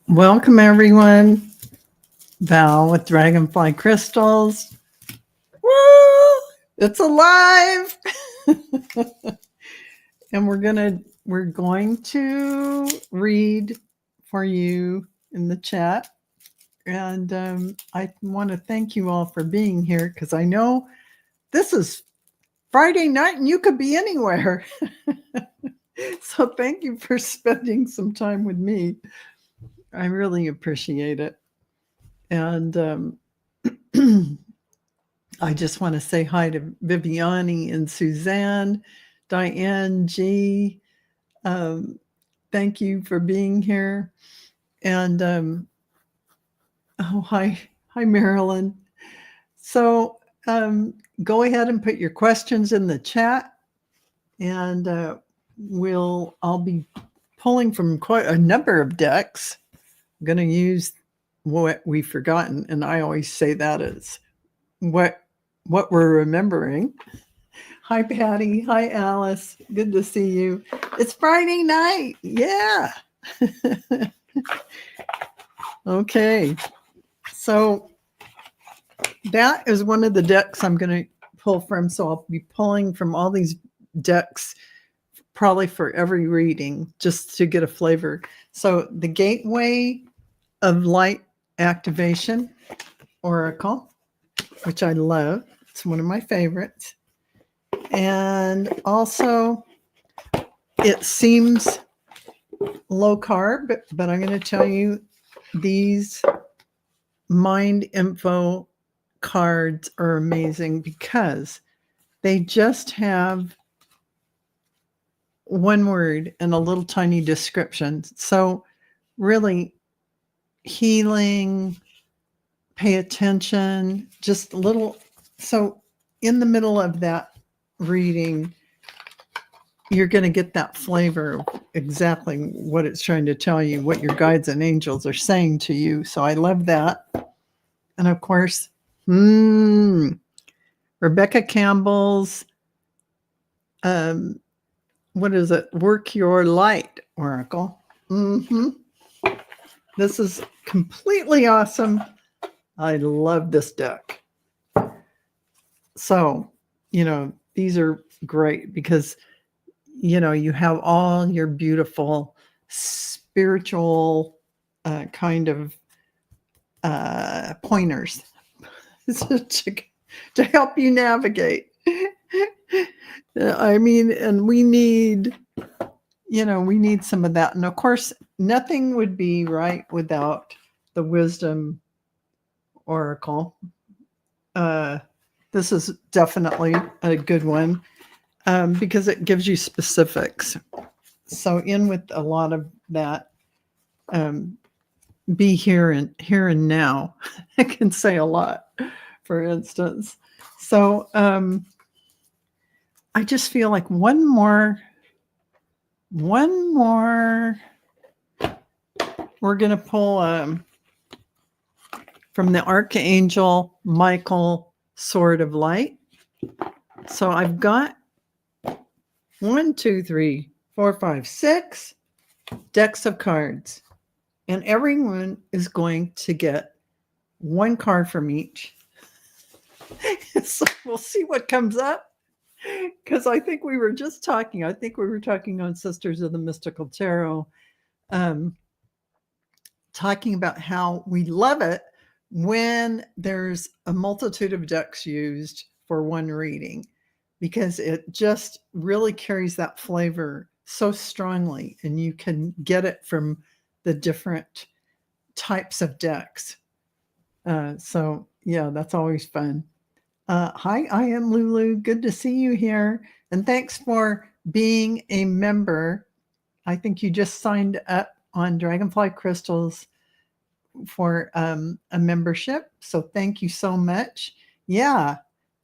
Welcome, everyone. Val with Dragonfly Crystals. Woo! It's alive. And we're going to read for you in the chat. And I want to thank you all for being here because I know this is Friday night and you could be anywhere. So thank you for spending some time with me. I really appreciate it. And I just want to say hi to Vivani and Suzanne, Diane G. Thank you for being here. And hi, Marilyn. So go ahead and put your questions in the chat, and I'll be pulling from quite a number of decks. I'm going to use what we've forgotten, and I always say that as what we're remembering. Hi, Patty. Hi, Alice. Good to see you. It's Friday night. Yeah. Okay. So that is one of the decks I'm going to pull from. So I'll be pulling from all these decks probably for every reading just to get a flavor. So the Gateway of Light Activation Oracle, which I love. It's one of my favorites. And also, it seems low carb, but I'm going to tell you these mind info cards are amazing because they just have one word and a little tiny description. So really healing, pay attention, just a little. So in the middle of that reading, you're going to get that flavor of exactly what it's trying to tell you, what your guides and angels are saying to you. So I love that. And of course, Rebecca Campbell's, what is it? Work Your Light Oracle. This is completely awesome. I love this deck. So, these are great because, you have all your beautiful spiritual kind of pointers to help you navigate. I mean, and we need some of that. And of course, nothing would be right without the Wisdom Oracle. This is definitely a good one because it gives you specifics. So in with a lot of that, be here and now. It can say a lot, for instance. So I just feel like one more. We're going to pull from the Archangel Michael Sword of Light. So I've got 1, 2, 3, 4, 5, 6 decks of cards. And everyone is going to get one card from each. So we'll see what comes up. Because I think we were just talking. I think we were talking on Sisters of the Mystical Tarot, talking about how we love it when there's a multitude of decks used for one reading, because it just really carries that flavor so strongly, and you can get it from the different types of decks. So yeah, that's always fun. Hi, I am Lulu. Good to see you here. And thanks for being a member. I think you just signed up on Dragonfly Crystals for a membership. So thank you so much. Yeah.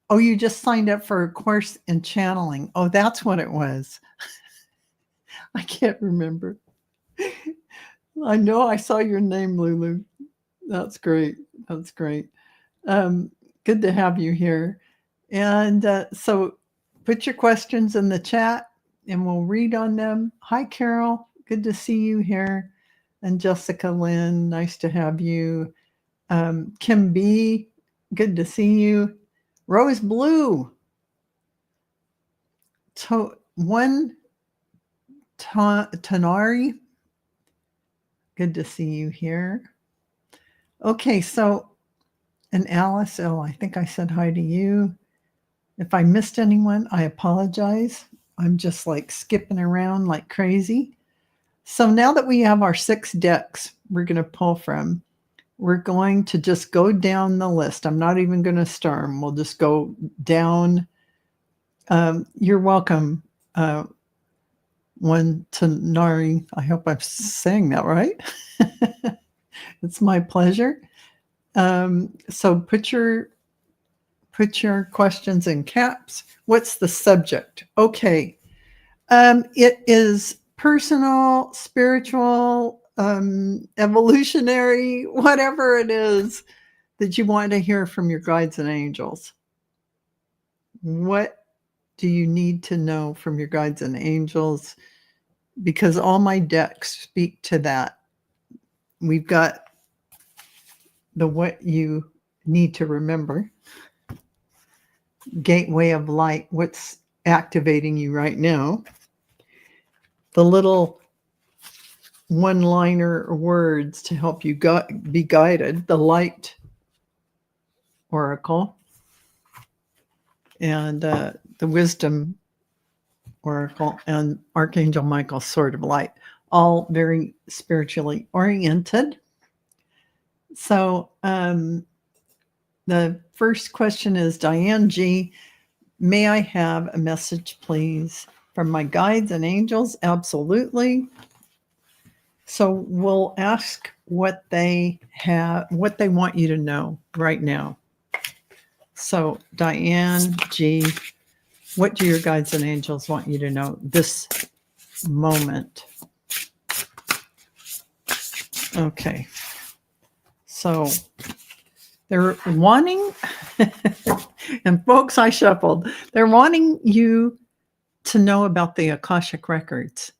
Oh, you just signed up for a course in channeling. Oh, that's what it was. I can't remember. I know I saw your name, Lulu. That's great. That's great. Good to have you here. And so put your questions in the chat and we'll read on them. Hi, Carol. Good to see you here. And Jessica Lynn, nice to have you. Kim B, good to see you. Rose Blue. Tonari, good to see you here. Okay, so, and Alice, oh, I think I said hi to you. If I missed anyone, I apologize. I'm just like skipping around like crazy. So now that we have our 6 decks we're going to pull from, we're going to just go down the list. I'm not even going to star them. We'll just go down. You're welcome, one Tonari. I hope I'm saying that right. It's my pleasure. So put your questions in caps. What's the subject? Okay. It is personal, spiritual, evolutionary, whatever it is that you want to hear from your guides and angels. What do you need to know from your guides and angels? Because all my decks speak to that. We've got the what you need to remember. Gateway of light, what's activating you right now. The little one-liner words to help you be guided. The light oracle and the wisdom oracle and Archangel Michael's sword of light, all very spiritually oriented. So the first question is, Diane G, may I have a message, please, from my guides and angels? Absolutely. So we'll ask what they want you to know right now. So Diane G, what do your guides and angels want you to know this moment? Okay. So they're wanting, and folks, I shuffled. They're wanting you to know about the Akashic records.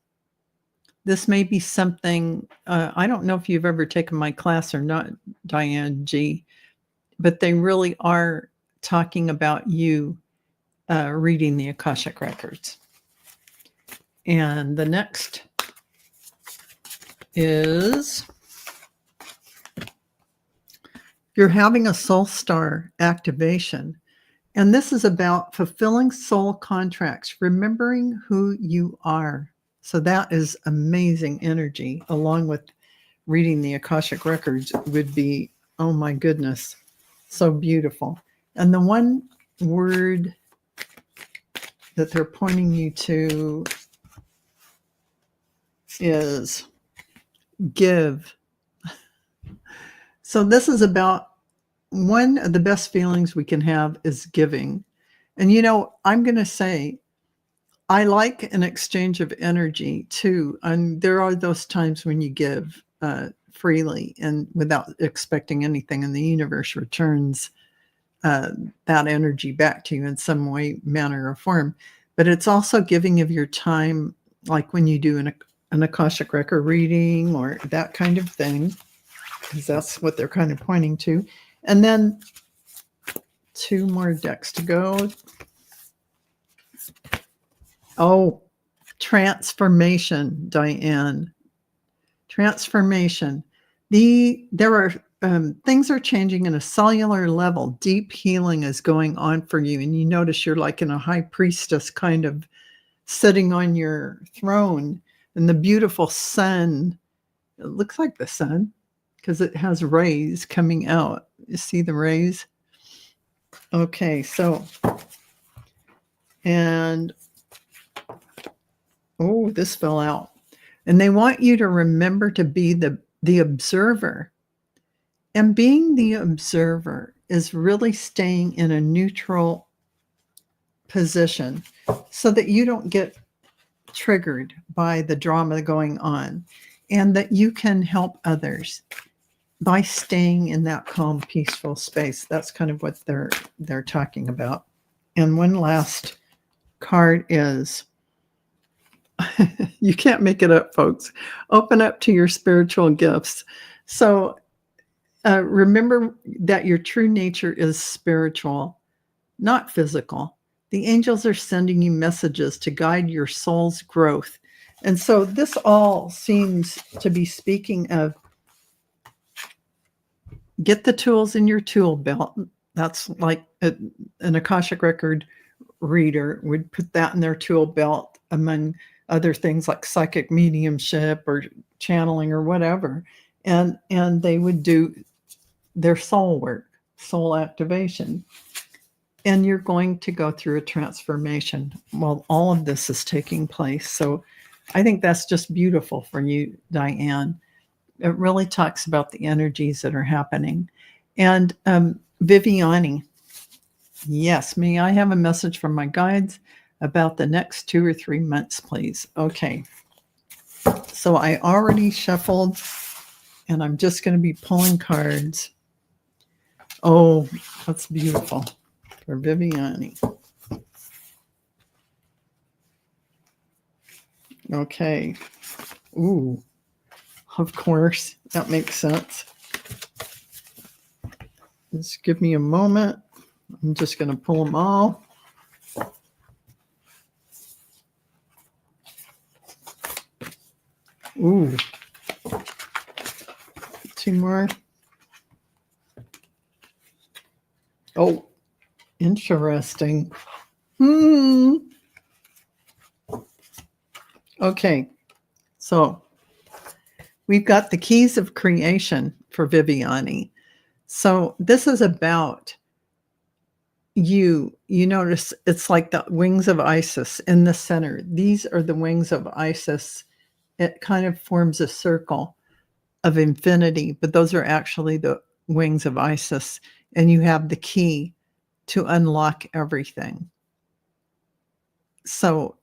This may be something, I don't know if you've ever taken my class or not, Diane G, but they really are talking about you reading the Akashic records. And the next is, you're having a soul star activation. And this is about fulfilling soul contracts, remembering who you are. So that is amazing energy, along with reading the Akashic records would be, oh my goodness, so beautiful. And the one word that they're pointing you to is give. So this is about, one of the best feelings we can have is giving. And you know, I'm going to say, I like an exchange of energy too. And there are those times when you give freely and without expecting anything, and the universe returns that energy back to you in some way, manner, or form. But it's also giving of your time, like when you do an Akashic record reading or that kind of thing, because that's what they're kind of pointing to. And then 2 more decks to go. Oh, transformation, Diane. Transformation. There are things are changing in a cellular level. Deep healing is going on for you. And you notice you're like in a high priestess kind of sitting on your throne. And the beautiful sun, it looks like the sun because it has rays coming out. You see the rays? Okay, so, and, oh, this fell out. And they want you to remember to be the observer. And being the observer is really staying in a neutral position so that you don't get triggered by the drama going on, and that you can help others by staying in that calm, peaceful space. That's kind of what they're talking about. And one last card is You can't make it up, folks. Open up to your spiritual gifts. So remember that your true nature is spiritual, not physical. The angels are sending you messages to guide your soul's growth. And so this all seems to be speaking of get the tools in your tool belt. That's like an Akashic record reader would put that in their tool belt among other things like psychic mediumship or channeling or whatever. And they would do their soul work, soul activation. And you're going to go through a transformation while all of this is taking place. So I think that's just beautiful for you, Diane. It really talks about the energies that are happening. And Vivani, yes, may I have a message from my guides about the next 2 or 3 months, please? Okay. So I already shuffled, and I'm just going to be pulling cards. Oh, that's beautiful for Vivani. Okay. Ooh, of course, that makes sense. Just give me a moment. I'm just going to pull them all. Ooh. 2 more. Oh, interesting. Okay. So we've got the keys of creation for Vivani. So this is about you notice it's like the wings of Isis in the center. These are the wings of Isis. It kind of forms a circle of infinity, but those are actually the wings of Isis. And you have the key to unlock everything. So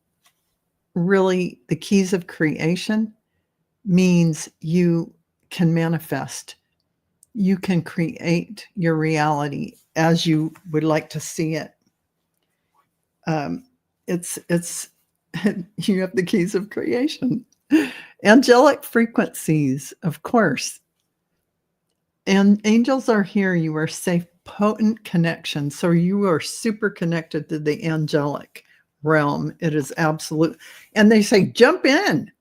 really, the keys of creation means you can manifest. You can create your reality as you would like to see it. It's you have the keys of creation. Angelic frequencies, of course. And angels are here. You are safe, potent connection. So you are super connected to the angelic realm. It is absolute. And they say, jump in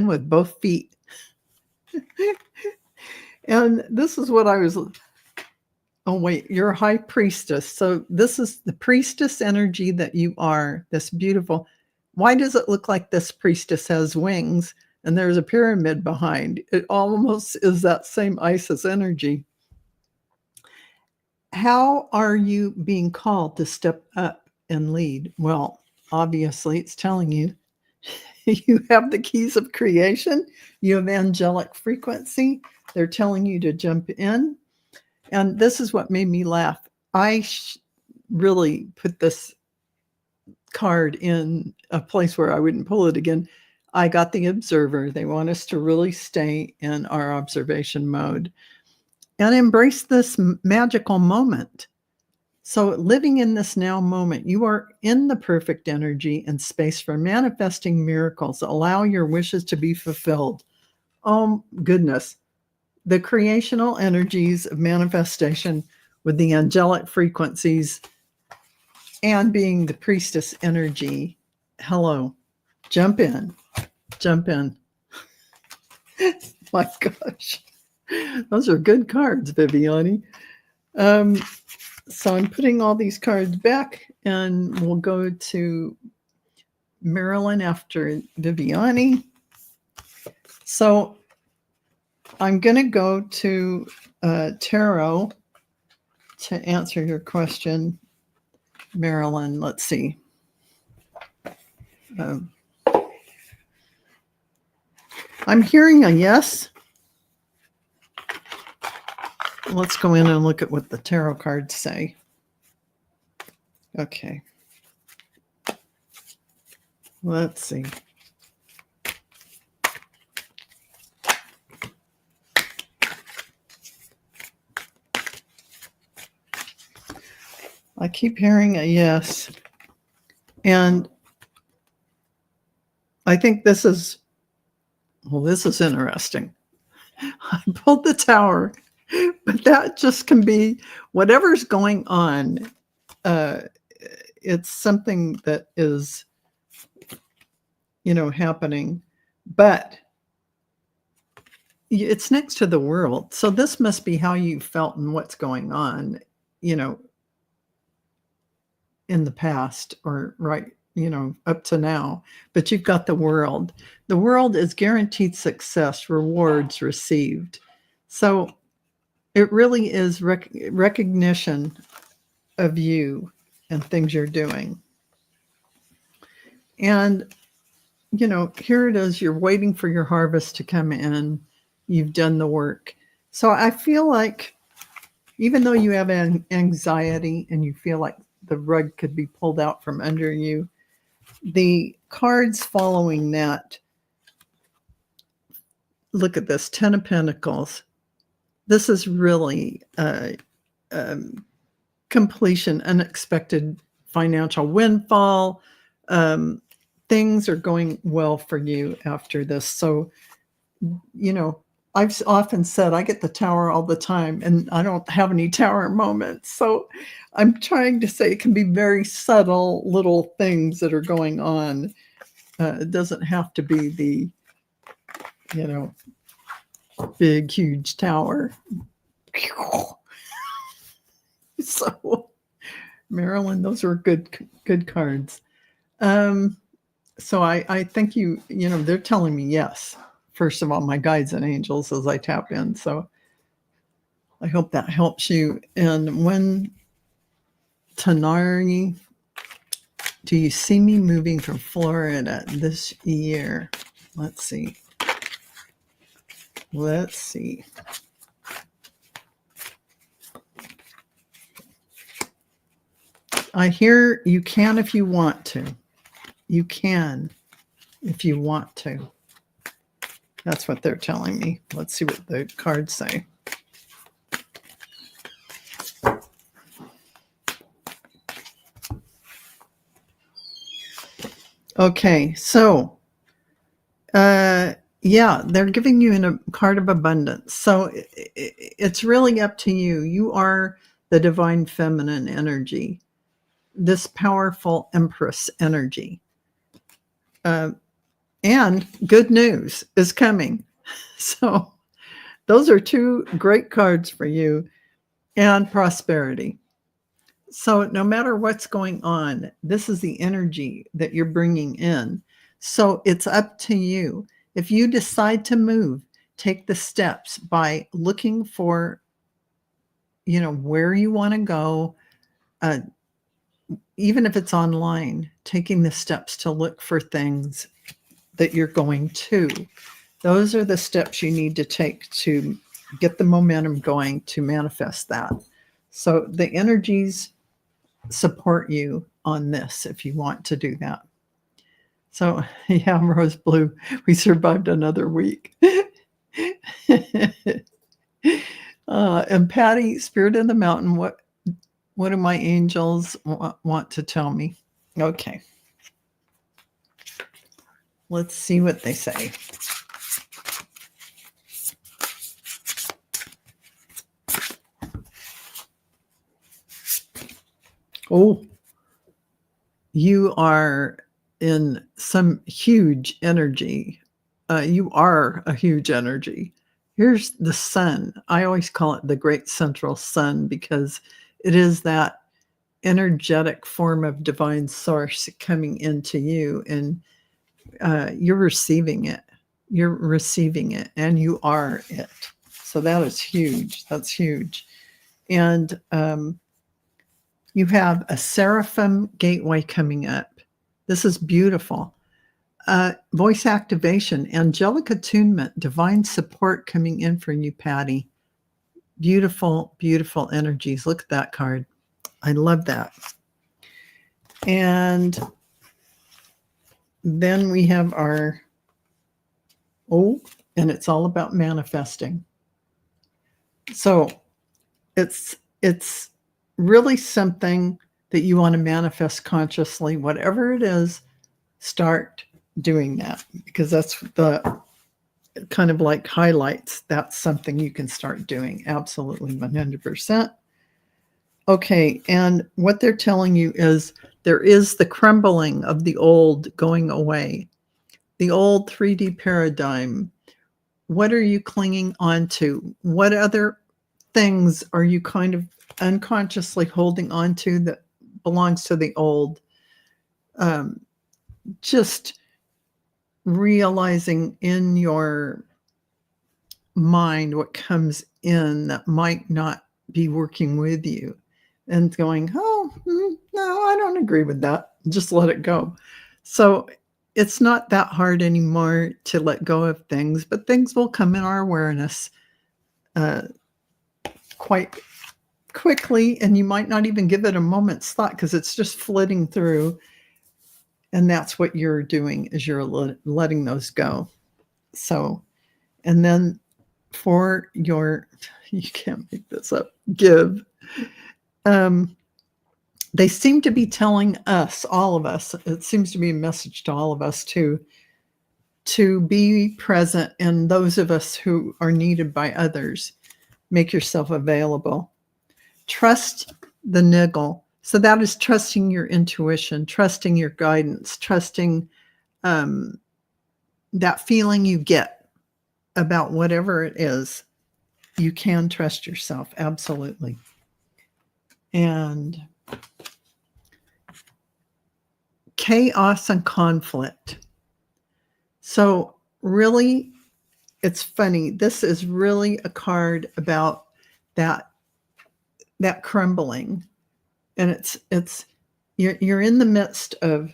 with both feet. And this is what I was. Oh, wait, you're a high priestess. So this is the priestess energy that you are, this beautiful. Why does it look like this priestess has wings and there's a pyramid behind? It almost is that same Isis energy. How are you being called to step up and lead? Well, obviously, it's telling you you have the keys of creation, you have angelic frequency. They're telling you to jump in. And this is what made me laugh. I really put this card in a place where I wouldn't pull it again. I got the observer. They want us to really stay in our observation mode and embrace this magical moment. So living in this now moment, you are in the perfect energy and space for manifesting miracles. Allow your wishes to be fulfilled. Oh, goodness. The creational energies of manifestation with the angelic frequencies and being the priestess energy. Hello. Jump in. Jump in. My gosh. Those are good cards, Vivani. So I'm putting all these cards back and we'll go to Marilyn after Vivani. So I'm going to go to tarot to answer your question, Marilyn. Let's see. I'm hearing a yes. Let's go in and look at what the tarot cards say. Okay. Let's see. I keep hearing a yes. And I think this is interesting. I pulled the Tower, but that just can be whatever's going on. It's something that is, happening, but it's next to the World. So this must be how you felt and what's going on, you know, in the past or right, up to now. But you've got the World. The World is guaranteed success, rewards received. So it really is recognition of you and things you're doing. And, here it is. You're waiting for your harvest to come in. You've done the work. So I feel like even though you have anxiety and you feel like the rug could be pulled out from under you, the cards following that, look at this, 10 of Pentacles. This is really completion, unexpected financial windfall. Things are going well for you after this. So, I've often said I get the Tower all the time and I don't have any Tower moments. So I'm trying to say it can be very subtle little things that are going on. It doesn't have to be the, big, huge Tower. So Marilyn, those are good cards. So I think they're telling me yes. First of all, my guides and angels as I tap in. So I hope that helps you. And when Tonari, do you see me moving from Florida this year? Let's see. I hear you can if you want to. You can if you want to. That's what they're telling me. Let's see what the cards say. Okay, so yeah, they're giving you a card of abundance. So it's really up to you. You are the divine feminine energy, this powerful Empress energy. And good news is coming. So those are two great cards for you, and prosperity. So no matter what's going on, this is the energy that you're bringing in. So it's up to you. If you decide to move, take the steps by looking for, where you want to go. Even if it's online, taking the steps to look for things that you're going to. Those are the steps you need to take to get the momentum going to manifest that. So the energies support you on this if you want to do that. So yeah, Rose Blue, we survived another week. And Patty, Spirit in the Mountain, what do my angels want to tell me? Okay. Let's see what they say. Oh, you are in some huge energy. You are a huge energy. Here's the sun. I always call it the great central sun because it is that energetic form of divine source coming into you, and you're receiving it. You're receiving it, and you are it. So that is huge. That's huge. And you have a seraphim gateway coming up. This is beautiful. Voice activation, angelic attunement, divine support coming in for you, Patty. Beautiful, beautiful energies. Look at that card. I love that. And then we have our, and it's all about manifesting. So it's really something that you want to manifest consciously. Whatever it is, start doing that, because that's the kind of like highlights. That's something you can start doing. Absolutely, 100%. Okay, and what they're telling you is there is the crumbling of the old going away, the old 3D paradigm. What are you clinging on to? What other things are you kind of unconsciously holding on to that belongs to the old? Just realizing in your mind what comes in that might not be working with you, and going, oh, no, I don't agree with that. Just let it go. So it's not that hard anymore to let go of things, but things will come in our awareness quite quickly, and you might not even give it a moment's thought because it's just flitting through. And that's what you're doing, is you're letting those go. So, and then for your, you can't make this up, give. They seem to be telling us, all of us, it seems to be a message to all of us to be present in those of us who are needed by others. Make yourself available. Trust the niggle. So that is trusting your intuition, trusting your guidance, trusting that feeling you get about whatever it is. You can trust yourself, absolutely. And chaos and conflict. So really, it's funny. This is really a card about that crumbling. And it's you're in the midst of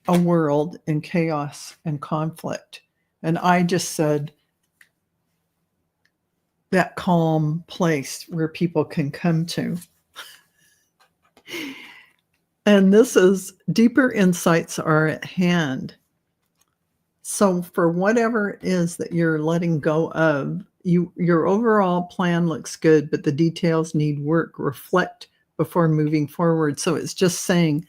a world in chaos and conflict. And I just said that calm place where people can come to. And this is deeper insights are at hand. So for whatever it is that you're letting go of, your overall plan looks good, but the details need work. Reflect before moving forward. So it's just saying,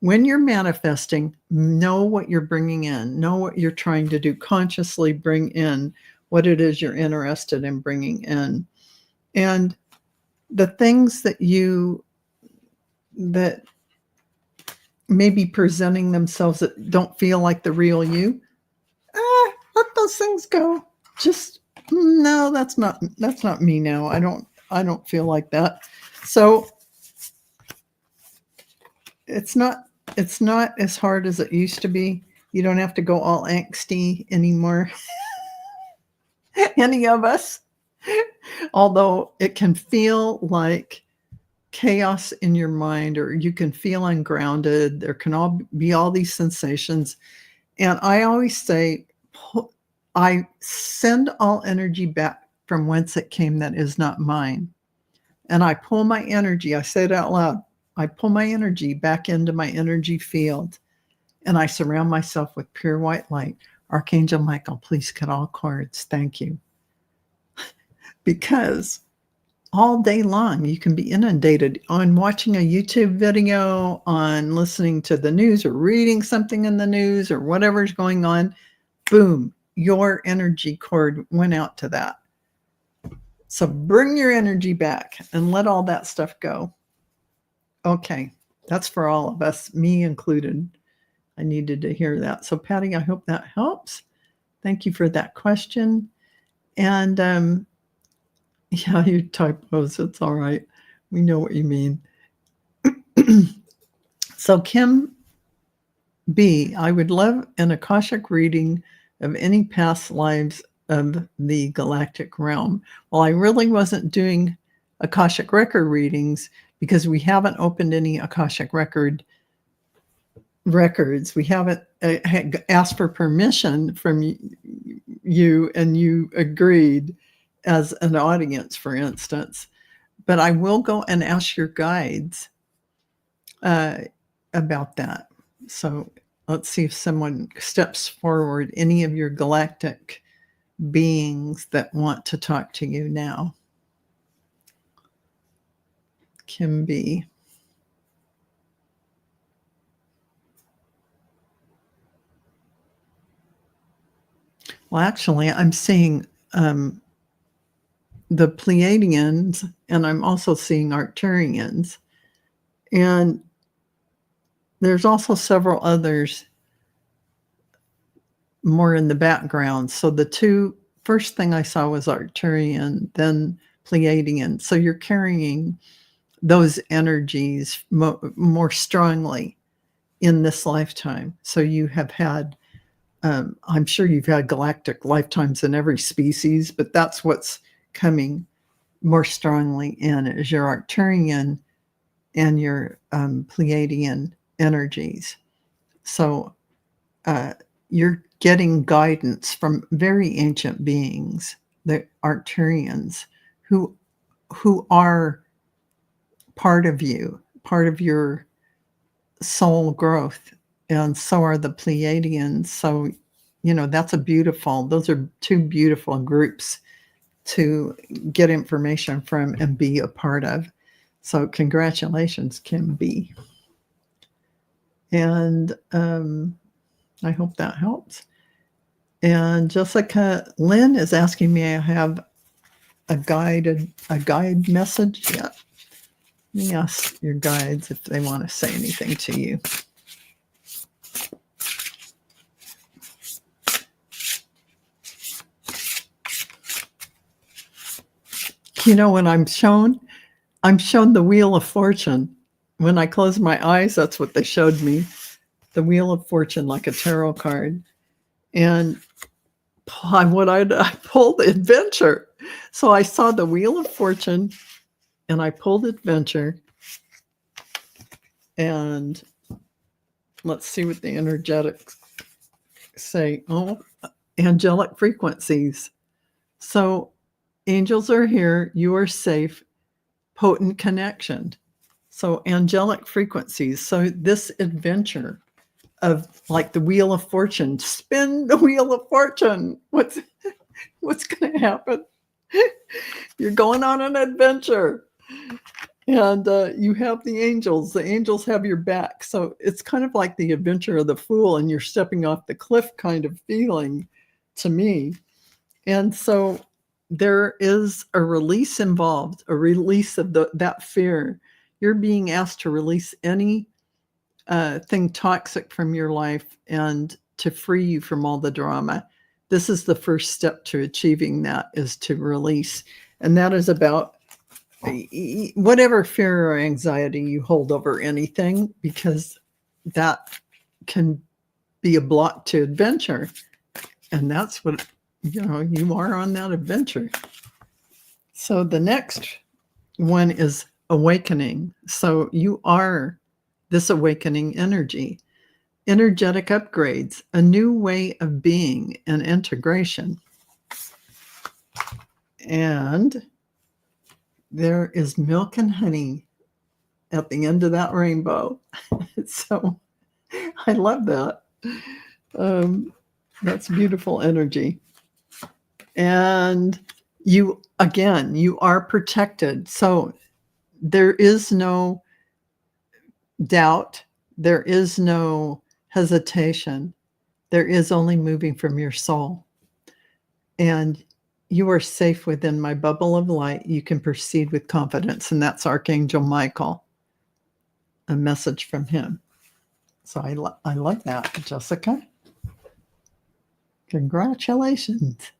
when you're manifesting, know what you're bringing in, know what you're trying to do, consciously bring in what it is you're interested in bringing in. And the things that may be presenting themselves that don't feel like the real you, let those things go. Just, no, that's not me now. I don't feel like that. So it's not as hard as it used to be. You don't have to go all angsty anymore. Any of us. Although it can feel like chaos in your mind, or you can feel ungrounded. There can be all these sensations. And I always say, I send all energy back from whence it came that is not mine. And I pull my energy, I say it out loud, I pull my energy back into my energy field, and I surround myself with pure white light. Archangel Michael, please cut all cords. Thank you. Because all day long, you can be inundated on watching a YouTube video, on listening to the news, or reading something in the news, or whatever's going on. Boom, your energy cord went out to that. So bring your energy back and let all that stuff go. Okay, that's for all of us, me included. I needed to hear that. So Patty, I hope that helps. Thank you for that question. And yeah, you typos, it's all right. We know what you mean. So Kim B, I would love an Akashic reading of any past lives of the galactic realm. Well, I really wasn't doing Akashic record readings because we haven't opened any Akashic records. We haven't asked for permission from you, and you agreed as an audience, for instance. But I will go and ask your guides about that. So let's see if someone steps forward, any of your galactic beings that want to talk to you now. Kim B. Well, actually, I'm seeing the Pleiadians, and I'm also seeing Arcturians. And there's also several others more in the background. So the first thing I saw was Arcturian, then Pleiadian. So you're carrying those energies more strongly in this lifetime. So you have had, I'm sure you've had galactic lifetimes in every species, but that's what's coming more strongly in is your Arcturian and your Pleiadian energies. So you're getting guidance from very ancient beings, the Arcturians, who are part of you, part of your soul growth, and so are the Pleiadians. So, those are two beautiful groups to get information from and be a part of. So congratulations, Kim B. And I hope that helps. And Jessica Lynn is asking me, I have a guide message yet. Let me ask your guides if they want to say anything to you. When I'm shown the Wheel of Fortune. When I close my eyes, that's what they showed me. The Wheel of Fortune, like a tarot card. And I pulled Adventure. So I saw the Wheel of Fortune and I pulled Adventure. And let's see what the energetics say. Oh, angelic frequencies. So angels are here. You are safe. Potent connection. So angelic frequencies. So this adventure of like the Wheel of Fortune, spin the Wheel of Fortune. What's going to happen? You're going on an adventure. And you have the angels. The angels have your back. So it's kind of like the Adventure of the Fool, and you're stepping off the cliff kind of feeling to me. And so there is a release involved, a release of that fear. You're being asked to release any thing toxic from your life and to free you from all the drama. This is the first step to achieving that, is to release. And that is about whatever fear or anxiety you hold over anything, because that can be a block to adventure. And that's what, you are on that adventure. So the next one is awakening. So you are this awakening energy, energetic upgrades, a new way of being, and integration. And there is milk and honey at the end of that rainbow. So I love that. That's beautiful energy. And you are protected. So there is no doubt. There is no hesitation. There is only moving from your soul. And you are safe within my bubble of light. You can proceed with confidence. And that's Archangel Michael, a message from him. So I like that, Jessica. Congratulations.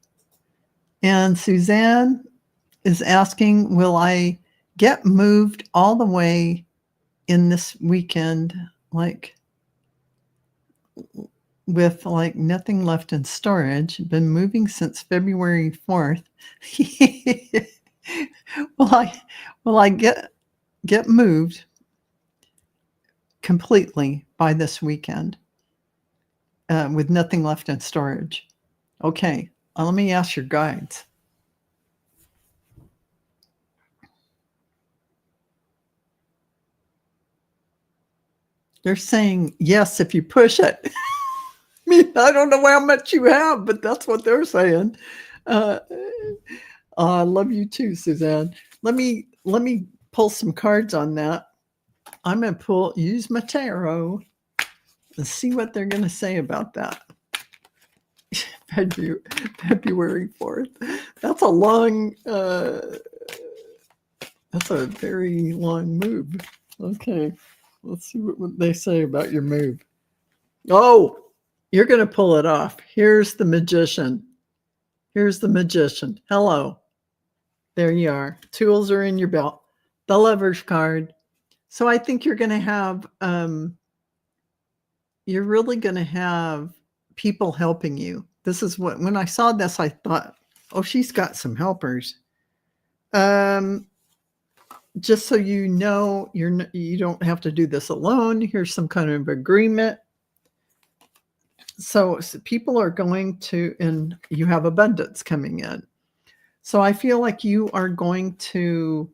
And Suzanne is asking, will I get moved all the way in this weekend, with nothing left in storage? Been moving since February 4th. Will I get moved completely by this weekend with nothing left in storage? Okay, let me ask your guides. They're saying yes if you push it. I mean, I don't know how much you have, but that's what they're saying. I love you too, Suzanne. Let me pull some cards on that. I'm going to use my tarot and see what they're going to say about that. February 4th. That's a long, that's a very long move. Okay, let's see what they say about your move. Oh, you're going to pull it off. Here's the magician. Here's the magician. Hello. There you are. Tools are in your belt. The Lover's card. So I think you're going to have, you're really going to have people helping you. This is what, when I saw this, I thought, oh, she's got some helpers. Just so you know, you don't have to do this alone. Here's some kind of agreement. So people are going to, and you have abundance coming in. So I feel like you are going to,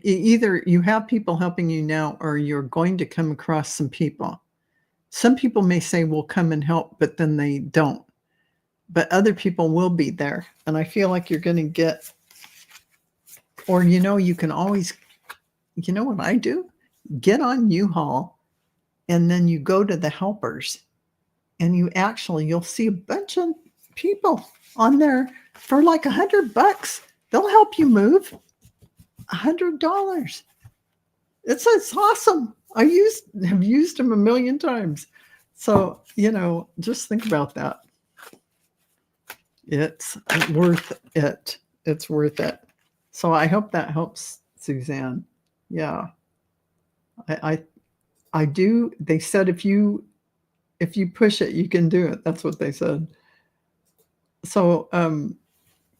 either you have people helping you now, or you're going to come across some people. Some people may say, we'll come and help, but then they don't. But other people will be there. And I feel like you're going to get, or, you can always, you know what I do? Get on U-Haul, and then you go to the helpers, and you'll see a bunch of people on there for like $100. They'll help you move. $100. It's awesome. I have used them a million times. So, just think about that. It's worth it. It's worth it. So I hope that helps, Suzanne. Yeah. I do. They said if you push it, you can do it. That's what they said. So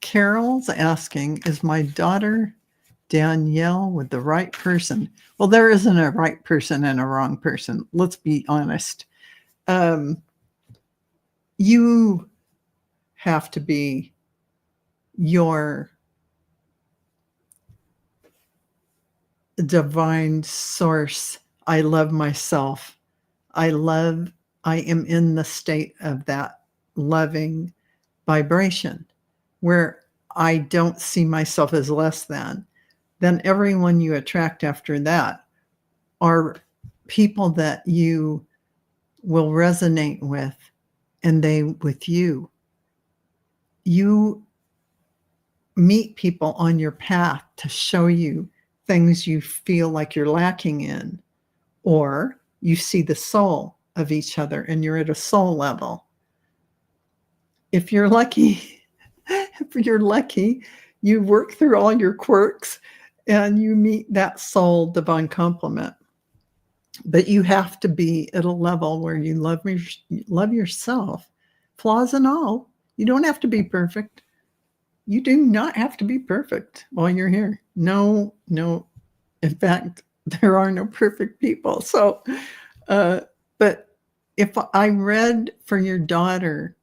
Carol's asking, is my daughter Danielle with the right person? Well, there isn't a right person and a wrong person. Let's be honest. You have to be your divine source. I love myself. I am in the state of that loving vibration where I don't see myself as less than. Then everyone you attract after that are people that you will resonate with, and they with you. You meet people on your path to show you things you feel like you're lacking in, or you see the soul of each other and you're at a soul level. If you're lucky, you work through all your quirks and you meet that soul divine complement. But you have to be at a level where you love yourself, flaws and all. You don't have to be perfect. You do not have to be perfect while you're here. No. In fact, there are no perfect people. So, but if I read for your daughter,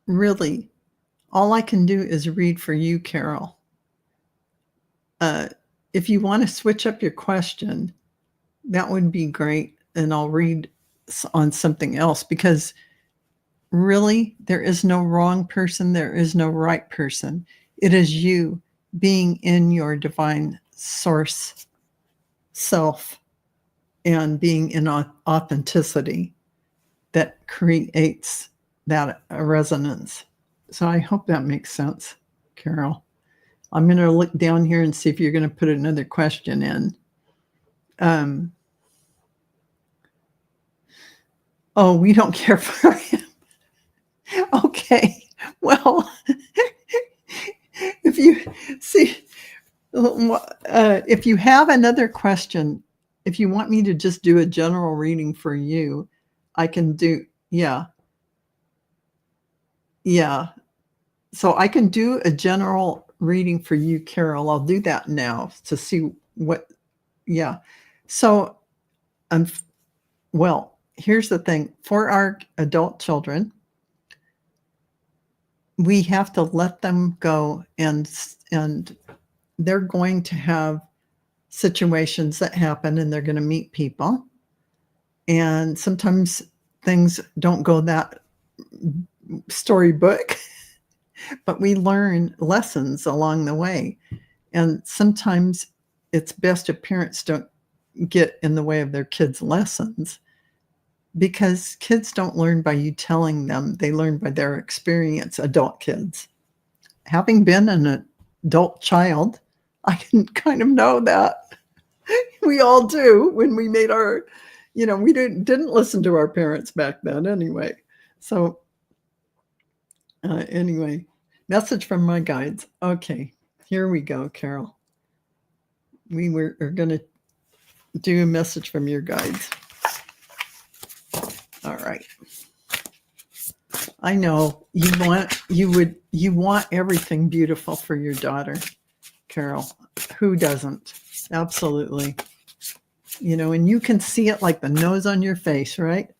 really, all I can do is read for you, Carol. If you want to switch up your question, that would be great. And I'll read on something else, because really, there is no wrong person. There is no right person. It is you being in your divine source self and being in authenticity that creates that resonance. So I hope that makes sense, Carol. I'm going to look down here and see if you're going to put another question in. Oh, we don't care for him. Okay. Well, if you see, if you have another question, if you want me to just do a general reading for you, I can do, yeah. So I can do a general reading for you, Carol. I'll do that now to see what, yeah. So, well, here's the thing. For our adult children, we have to let them go, and they're going to have situations that happen, and they're going to meet people. And sometimes things don't go that storybook, but we learn lessons along the way. And sometimes it's best if parents don't get in the way of their kids' lessons, because kids don't learn by you telling them. They learn by their experience, adult kids. Having been an adult child, I can kind of know that. We all do when we made our, we didn't listen to our parents back then anyway. So anyway, message from my guides. Okay, here we go, Carol. We are going to do a message from your guides. All right. I know you want everything beautiful for your daughter, Carol. Who doesn't? Absolutely. And you can see it like the nose on your face, right?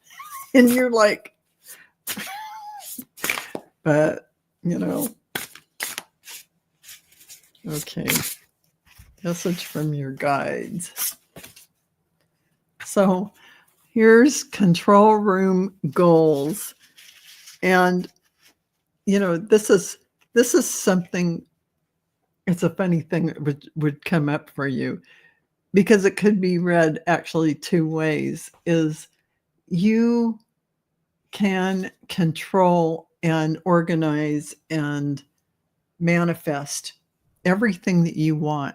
And you're like, but, okay. Message from your guides. So here's control room goals. And, this is something, it's a funny thing that would come up for you, because it could be read actually two ways. Is you can control and organize and manifest everything that you want,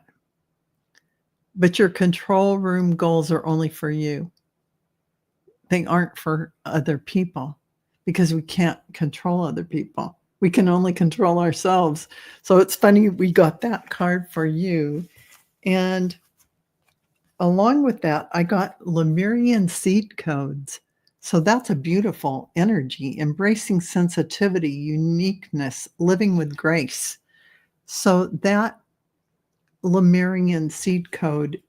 but your control room goals are only for you. They aren't for other people, because we can't control other people. We can only control ourselves. So it's funny we got that card for you. And along with that, I got Lemurian seed codes. So that's a beautiful energy, embracing sensitivity, uniqueness, living with grace. So that Lemurian seed code,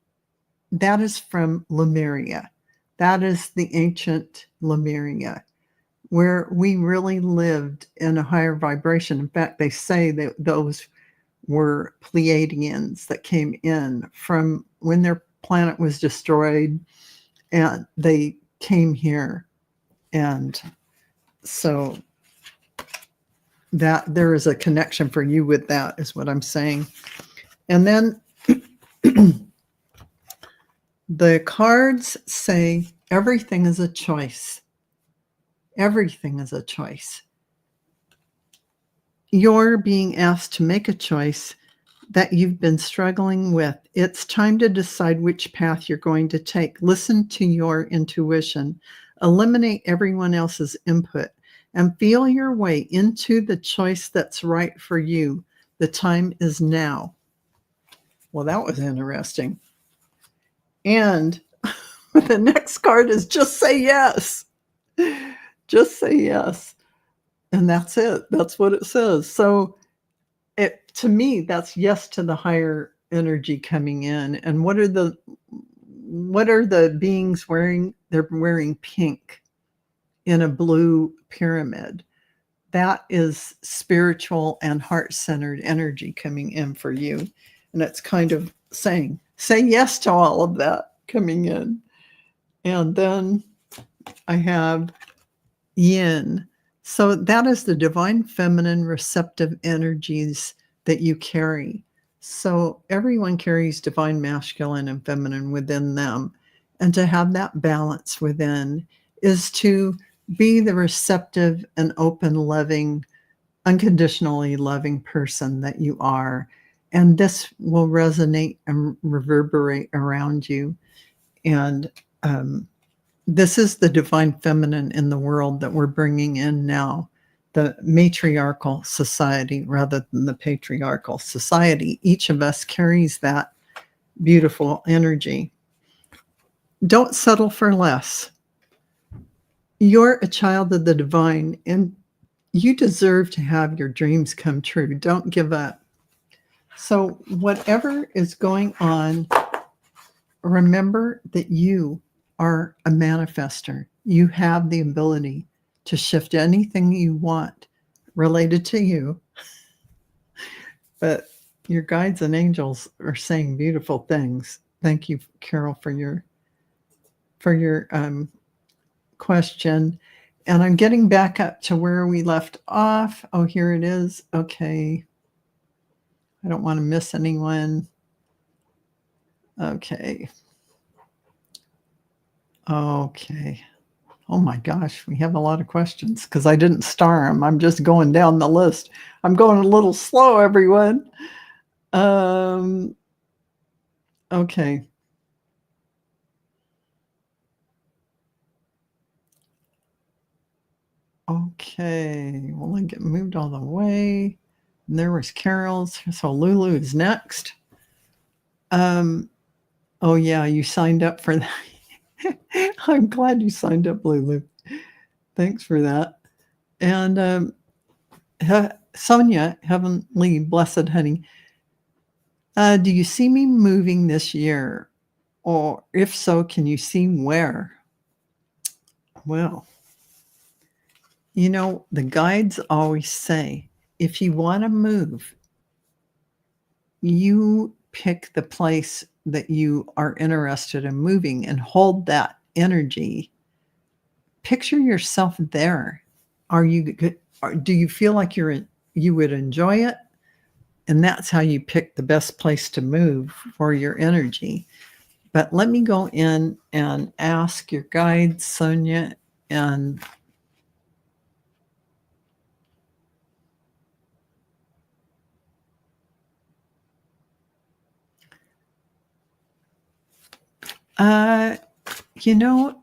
that is from Lemuria. That is the ancient Lemuria, where we really lived in a higher vibration. In fact, they say that those were Pleiadians that came in from when their planet was destroyed, and they came here. And so that there is a connection for you with that, is what I'm saying. And then the cards say everything is a choice. Everything is a choice. You're being asked to make a choice that you've been struggling with. It's time to decide which path you're going to take. Listen to your intuition. Eliminate everyone else's input and feel your way into the choice that's right for you. The time is now. Well, that was interesting. And the next card is just say yes. Just say yes. And that's it. That's what it says. So to me, that's yes to the higher energy coming in. And what are the beings wearing? They're wearing pink in a blue pyramid. That is spiritual and heart-centered energy coming in for you. And it's kind of saying, say yes to all of that coming in. And then I have yin. So that is the divine feminine receptive energies that you carry. So everyone carries divine masculine and feminine within them. And to have that balance within is to be the receptive and open, loving, unconditionally loving person that you are. And this will resonate and reverberate around you. And this is the divine feminine in the world that we're bringing in now, the matriarchal society rather than the patriarchal society. Each of us carries that beautiful energy. Don't settle for less. You're a child of the divine, and you deserve to have your dreams come true. Don't give up. So whatever is going on, remember that you are a manifester. You have the ability to shift anything you want related to you. But your guides and angels are saying beautiful things. Thank you, Carol, for your question. And I'm getting back up to where we left off. Oh, here it is. Okay. I don't want to miss anyone. Okay. Okay. Oh my gosh, we have a lot of questions because I didn't star them. I'm just going down the list. I'm going a little slow, everyone. Um, okay. Okay. Well, I get moved all the way. And there was Carol's. So Lulu is next. Oh yeah, you signed up for that. I'm glad you signed up, Lulu. Thanks for that. And Sonia, heavenly blessed honey, do you see me moving this year? Or if so, can you see where? Well, you know, the guides always say if you want to move, you pick the place that you are interested in moving and hold that energy. Picture yourself there. Are you good? Do you feel like you would enjoy it? And that's how you pick the best place to move for your energy. But let me go in and ask your guide, Sonia, and you know,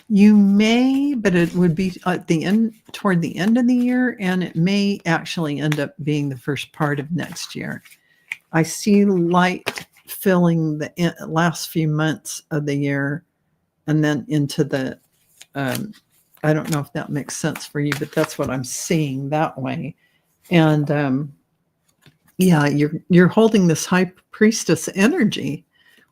you may, but it would be at the end, toward the end of the year, and it may actually end up being the first part of next year. I see light filling the last few months of the year and then into the, I don't know if that makes sense for you, but that's what I'm seeing that way. And yeah, you're holding this high priestess energy,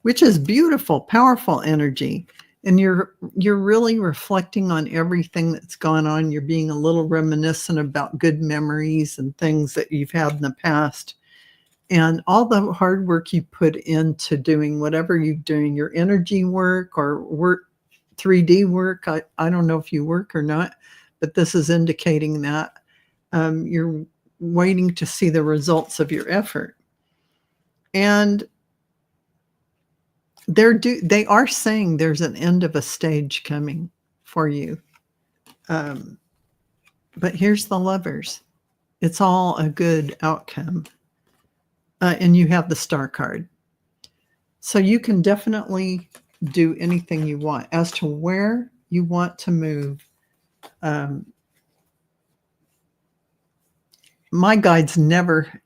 which is beautiful, powerful energy. And you're really reflecting on everything that's gone on. You're being a little reminiscent about good memories and things that you've had in the past. And all the hard work you put into doing whatever you're doing, your energy work or work, 3D work. I don't know if you work or not, but this is indicating that you're waiting to see the results of your effort. And they are saying there's an end of a stage coming for you. But here's the Lovers. It's all a good outcome. And you have the Star card. So you can definitely do anything you want. As to where you want to move, my guides never,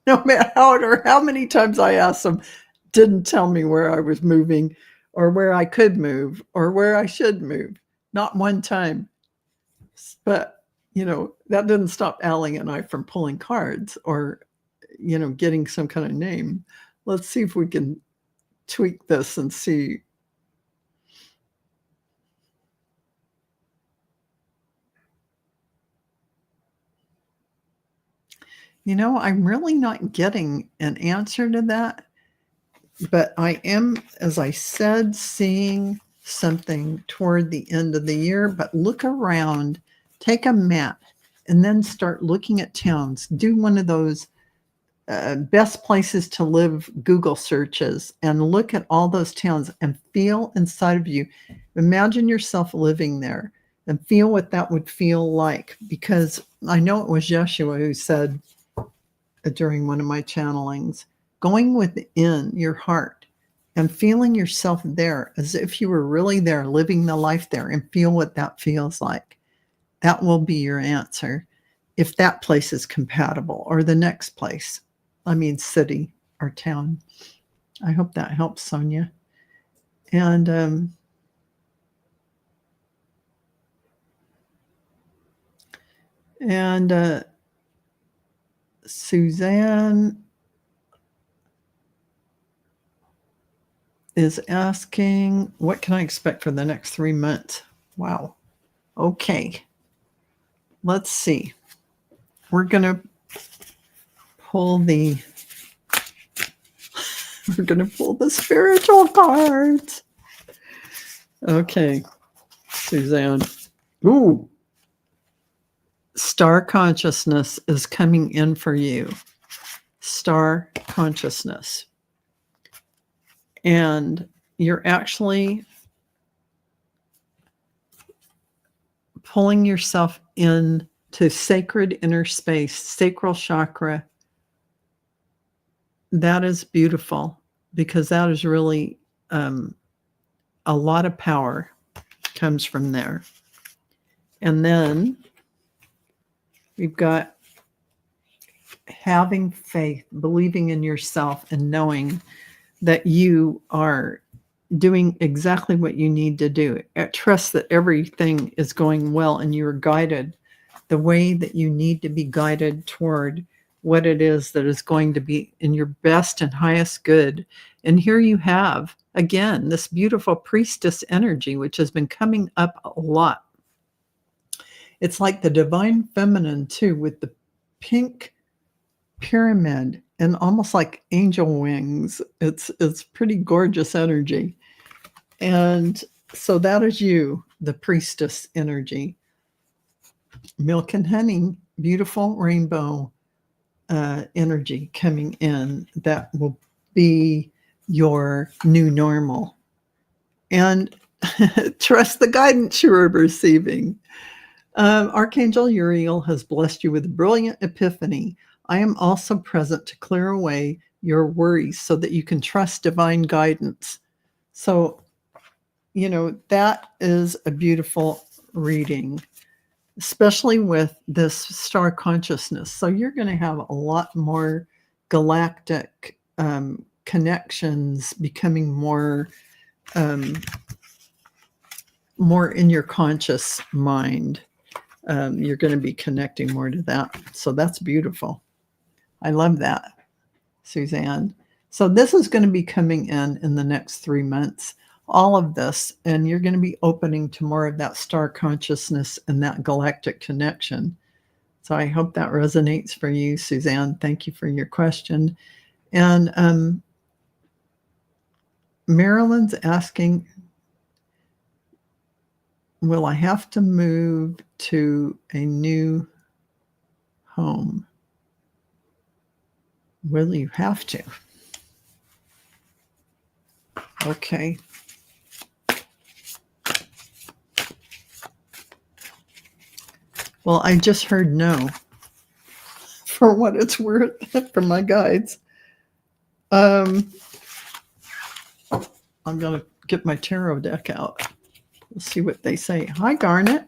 no matter how many times I asked them, didn't tell me where I was moving or where I could move or where I should move. Not one time. But, you know, that didn't stop Allie and I from pulling cards or, you know, getting some kind of name. Let's see if we can tweak this and see. You know, I'm really not getting an answer to that, but I am, as I said, seeing something toward the end of the year. But look around, take a map, and then start looking at towns. Do one of those best places to live Google searches and look at all those towns and feel inside of you. Imagine yourself living there and feel what that would feel like. Because I know it was Yeshua who said during one of my channelings, going within your heart and feeling yourself there as if you were really there, living the life there, and feel what that feels like. That will be your answer if that place is compatible or the next place. I mean, city or town. I hope that helps, Sonia. And Suzanne is asking, what can I expect for the next 3 months? Wow. Okay. Let's see. We're going to pull the spiritual cards. Okay, Suzanne. Ooh. Star consciousness is coming in for you. Star consciousness. And you're actually pulling yourself in to sacred inner space, sacral chakra. That is beautiful because that is really a lot of power comes from there. And then we've got having faith, believing in yourself, and knowing that you are doing exactly what you need to do. Trust that everything is going well and you're guided the way that you need to be guided toward what it is that is going to be in your best and highest good. And here you have, again, this beautiful priestess energy, which has been coming up a lot. It's like the divine feminine, too, with the pink pyramid and almost like angel wings. It's pretty gorgeous energy. And so that is you, the priestess energy. Milk and honey, beautiful rainbow energy coming in that will be your new normal. And trust the guidance you're receiving. Archangel Uriel has blessed you with a brilliant epiphany. I am also present to clear away your worries so that you can trust divine guidance. So, that is a beautiful reading, especially with this star consciousness. So you're going to have a lot more galactic connections becoming more in your conscious mind. You're going to be connecting more to that. So that's beautiful. I love that, Suzanne. So this is going to be coming in the next 3 months, all of this, and you're going to be opening to more of that star consciousness and that galactic connection. So I hope that resonates for you, Suzanne. Thank you for your question. And Marilyn's asking, will I have to move to a new home? Will you have to? Okay. Well, I just heard no, for what it's worth, from my guides. I'm going to get my tarot deck out. Let's see what they say. Hi, Garnet.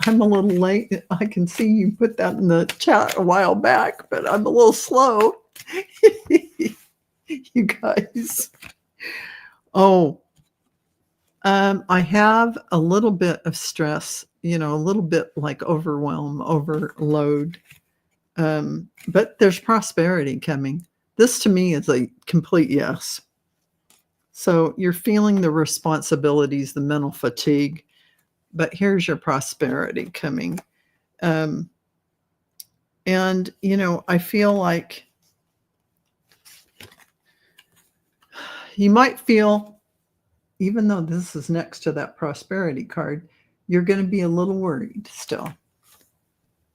I'm a little late. I can see you put that in the chat a while back, but I'm a little slow. You guys. Oh, I have a little bit of stress, a little bit like overwhelm, overload. But there's prosperity coming. This to me is a complete yes. So you're feeling the responsibilities, the mental fatigue, but here's your prosperity coming. And, I feel like you might feel, even though this is next to that prosperity card, you're going to be a little worried still.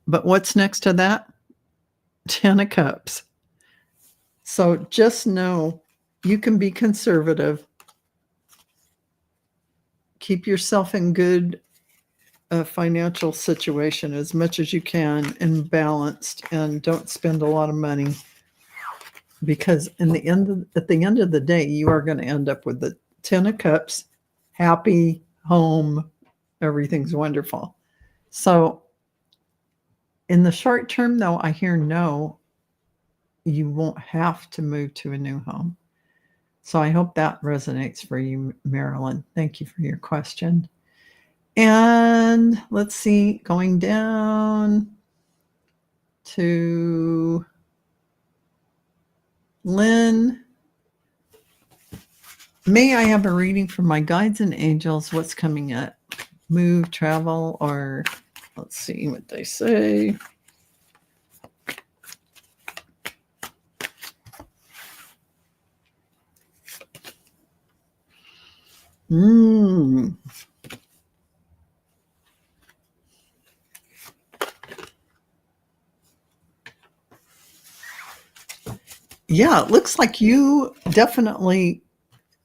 But what's next to that? 10 of Cups. So just know you can be conservative. Keep yourself in good financial situation as much as you can and balanced, and don't spend a lot of money, because at the end of the day, you are going to end up with the 10 of Cups, happy home, everything's wonderful. So in the short term, though, I hear no, you won't have to move to a new home. So I hope that resonates for you, Marilyn. Thank you for your question. And let's see, going down to Lynn. May I have a reading from my guides and angels? What's coming up? Move, travel, or let's see what they say. Yeah, it looks like you definitely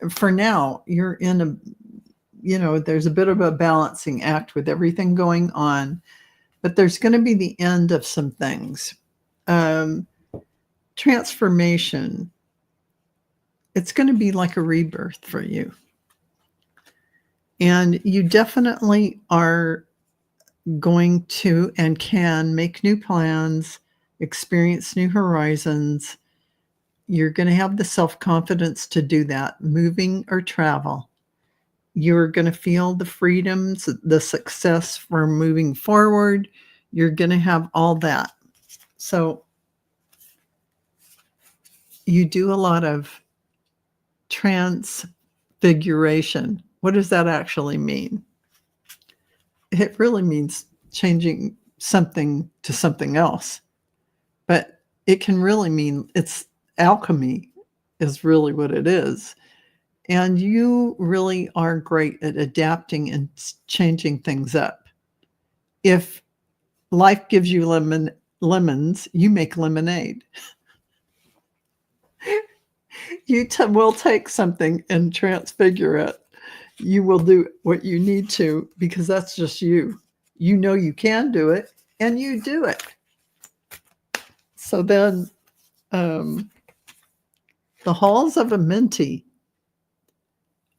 for now, you're in a, there's a bit of a balancing act with everything going on, but there's going to be the end of some things. Transformation. It's going to be like a rebirth for you. And you definitely are going to and can make new plans, experience new horizons. You're going to have the self-confidence to do that, moving or travel. You're going to feel the freedoms, the success for moving forward. You're going to have all that. So you do a lot of transfiguration. What does that actually mean? It really means changing something to something else. But it can really mean it's alchemy is really what it is. And you really are great at adapting and changing things up. If life gives you lemons, you make lemonade. You will take something and transfigure it. You will do what you need to because that's just you. You know you can do it, and you do it. So then the halls of a Minty.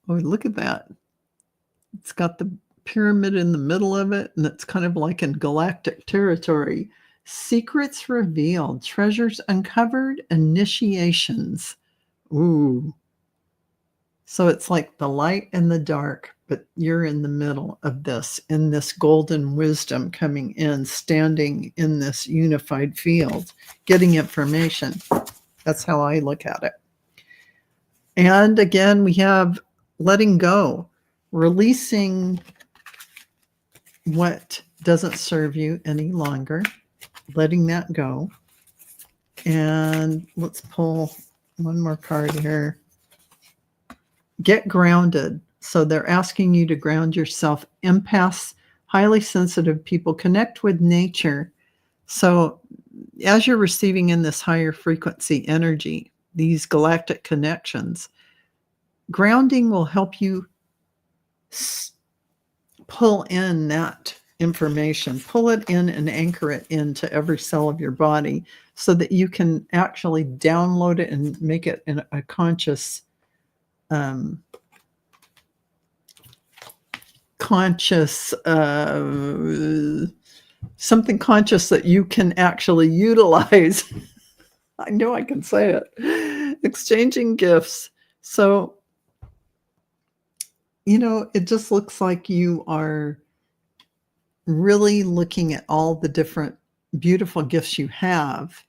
Oh, look at that. It's got the pyramid in the middle of it, and it's kind of like in galactic territory. Secrets revealed, treasures uncovered, initiations. Ooh. So it's like the light and the dark, but you're in the middle of this, in this golden wisdom coming in, standing in this unified field, getting information. That's how I look at it. And again, we have letting go, releasing what doesn't serve you any longer, letting that go. And let's pull one more card here. Get grounded. So they're asking you to ground yourself. Empaths, highly sensitive people, connect with nature. So as you're receiving in this higher frequency energy, these galactic connections, grounding will help you pull in that information, pull it in and anchor it into every cell of your body so that you can actually download it and make it in a conscious something conscious that you can actually utilize. I know I can say it. Exchanging gifts. So, it just looks like you are really looking at all the different beautiful gifts you have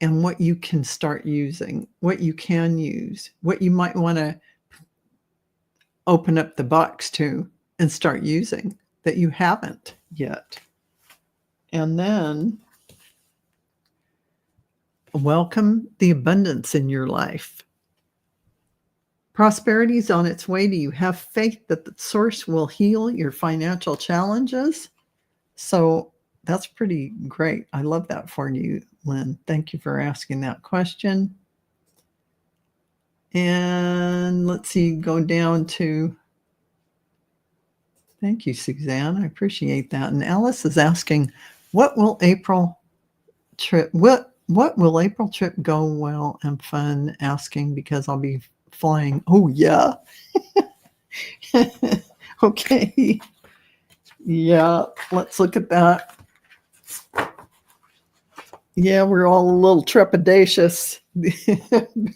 and what you can start using, what you can use, what you might want to open up the box to and start using that you haven't yet. And then welcome the abundance in your life. Prosperity is on its way to you. Have faith that the source will heal your financial challenges. So that's pretty great. I love that for you, Lynn. Thank you for asking that question. And let's see, go down to, thank you, Suzanne. I appreciate that. And Alice is asking, what will April trip go well and fun? Asking because I'll be flying. Oh, yeah. Okay. Yeah, let's look at that. Yeah, we're all a little trepidatious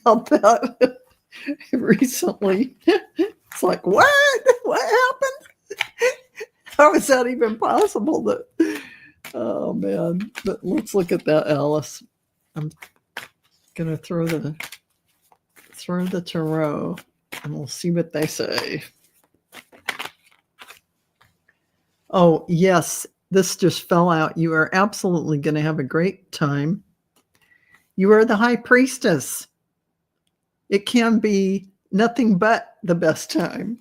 about that recently. It's like, what? What happened? How is that even possible? Oh, man. But let's look at that, Alice. I'm going to throw the tarot, and we'll see what they say. Oh, yes, this just fell out. You are absolutely going to have a great time. You are the high priestess. It can be nothing but the best time.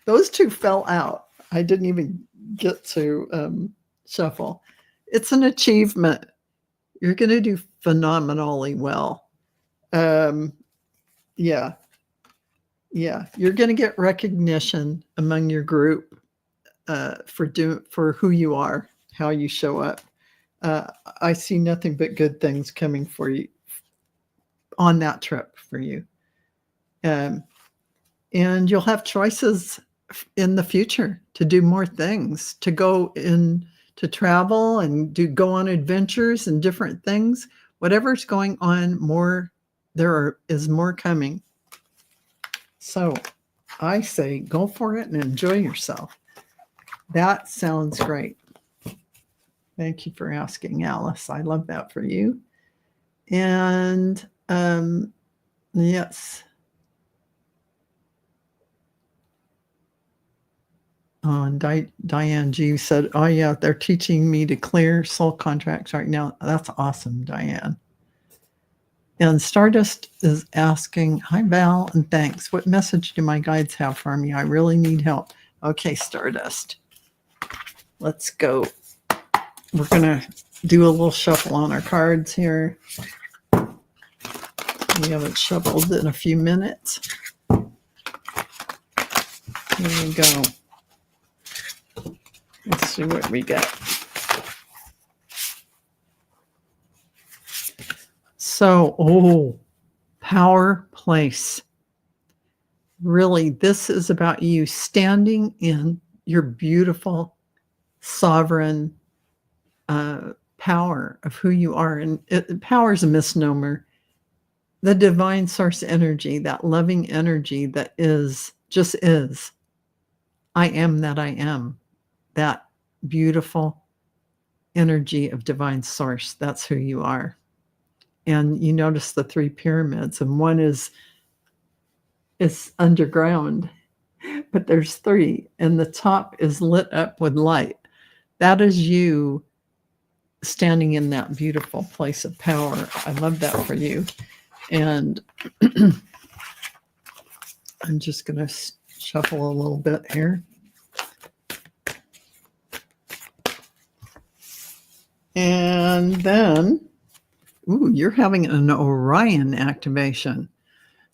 Those two fell out. I didn't even get to shuffle. It's an achievement. You're going to do phenomenally well. Yeah. Yeah, you're going to get recognition among your group for who you are, how you show up. I see nothing but good things coming for you on that trip for you. And you'll have choices in the future to do more things, to go in, to travel and go on adventures and different things. Whatever's going on, is more coming. So I say go for it and enjoy yourself. That sounds great. Thank you for asking, Alice. I love that for you. And yes. Oh, and Diane G said, oh, yeah, they're teaching me to clear soul contracts right now. That's awesome, Diane. And Stardust is asking, hi, Val, and thanks. What message do my guides have for me? I really need help. Okay, Stardust. Let's go. We're going to do a little shuffle on our cards here. We haven't shuffled in a few minutes. Here we go. Let's see what we get. So, power place. Really, this is about you standing in your beautiful, sovereign power of who you are. And power is a misnomer. The divine source energy, that loving energy that just is. I am that I am. That beautiful energy of divine source. That's who you are. And you notice the 3 pyramids, and one is underground, but there's 3, and the top is lit up with light. That is you standing in that beautiful place of power. I love that for you. And I'm just going to shuffle a little bit here. And then, you're having an Orion activation.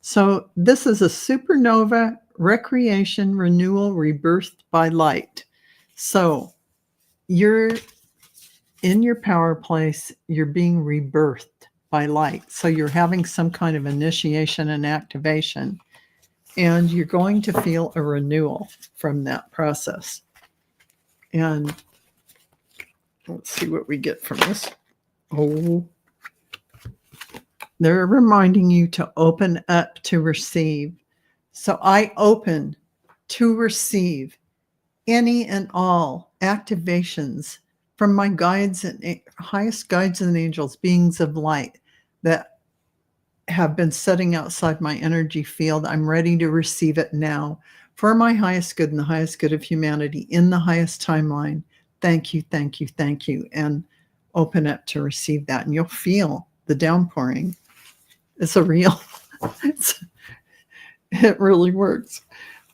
So this is a supernova recreation renewal rebirthed by light. So you're in your power place, you're being rebirthed by light. So you're having some kind of initiation and activation, and you're going to feel a renewal from that process. And let's see what we get from this. They're reminding you to open up to receive. So I open to receive any and all activations from my guides and highest guides and angels, beings of light that have been setting outside my energy field. I'm ready to receive it now for my highest good and the highest good of humanity in the highest timeline. Thank you, thank you, thank you. And open up to receive that. And you'll feel the downpouring. It's a real, it really works.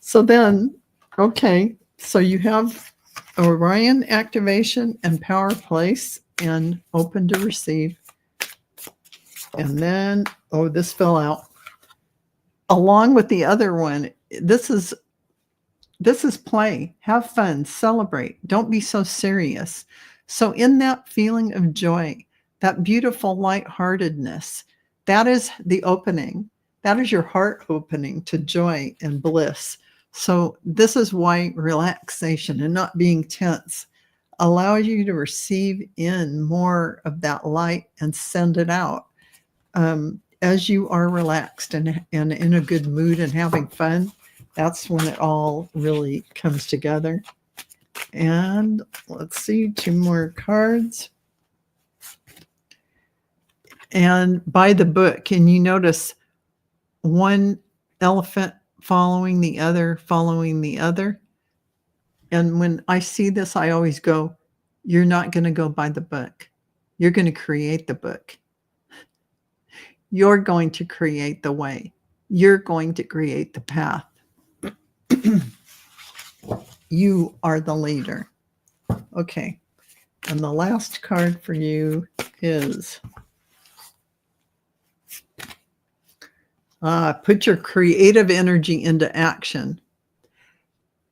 So then, okay, so you have Orion activation and power place and open to receive. And then, this fell out. Along with the other one, this is play. Have fun, celebrate. Don't be so serious. So in that feeling of joy, that beautiful lightheartedness, that is the opening. That is your heart opening to joy and bliss. So this is why relaxation and not being tense allows you to receive in more of that light and send it out. As you are relaxed and in a good mood and having fun, that's when it all really comes together. And let's see, 2 more cards. And by the book, can you notice one elephant following the other? And when I see this, I always go, you're not going to go by the book. You're going to create the book. You're going to create the way. You're going to create the path. You are the leader. Okay. And the last card for you is Put your creative energy into action.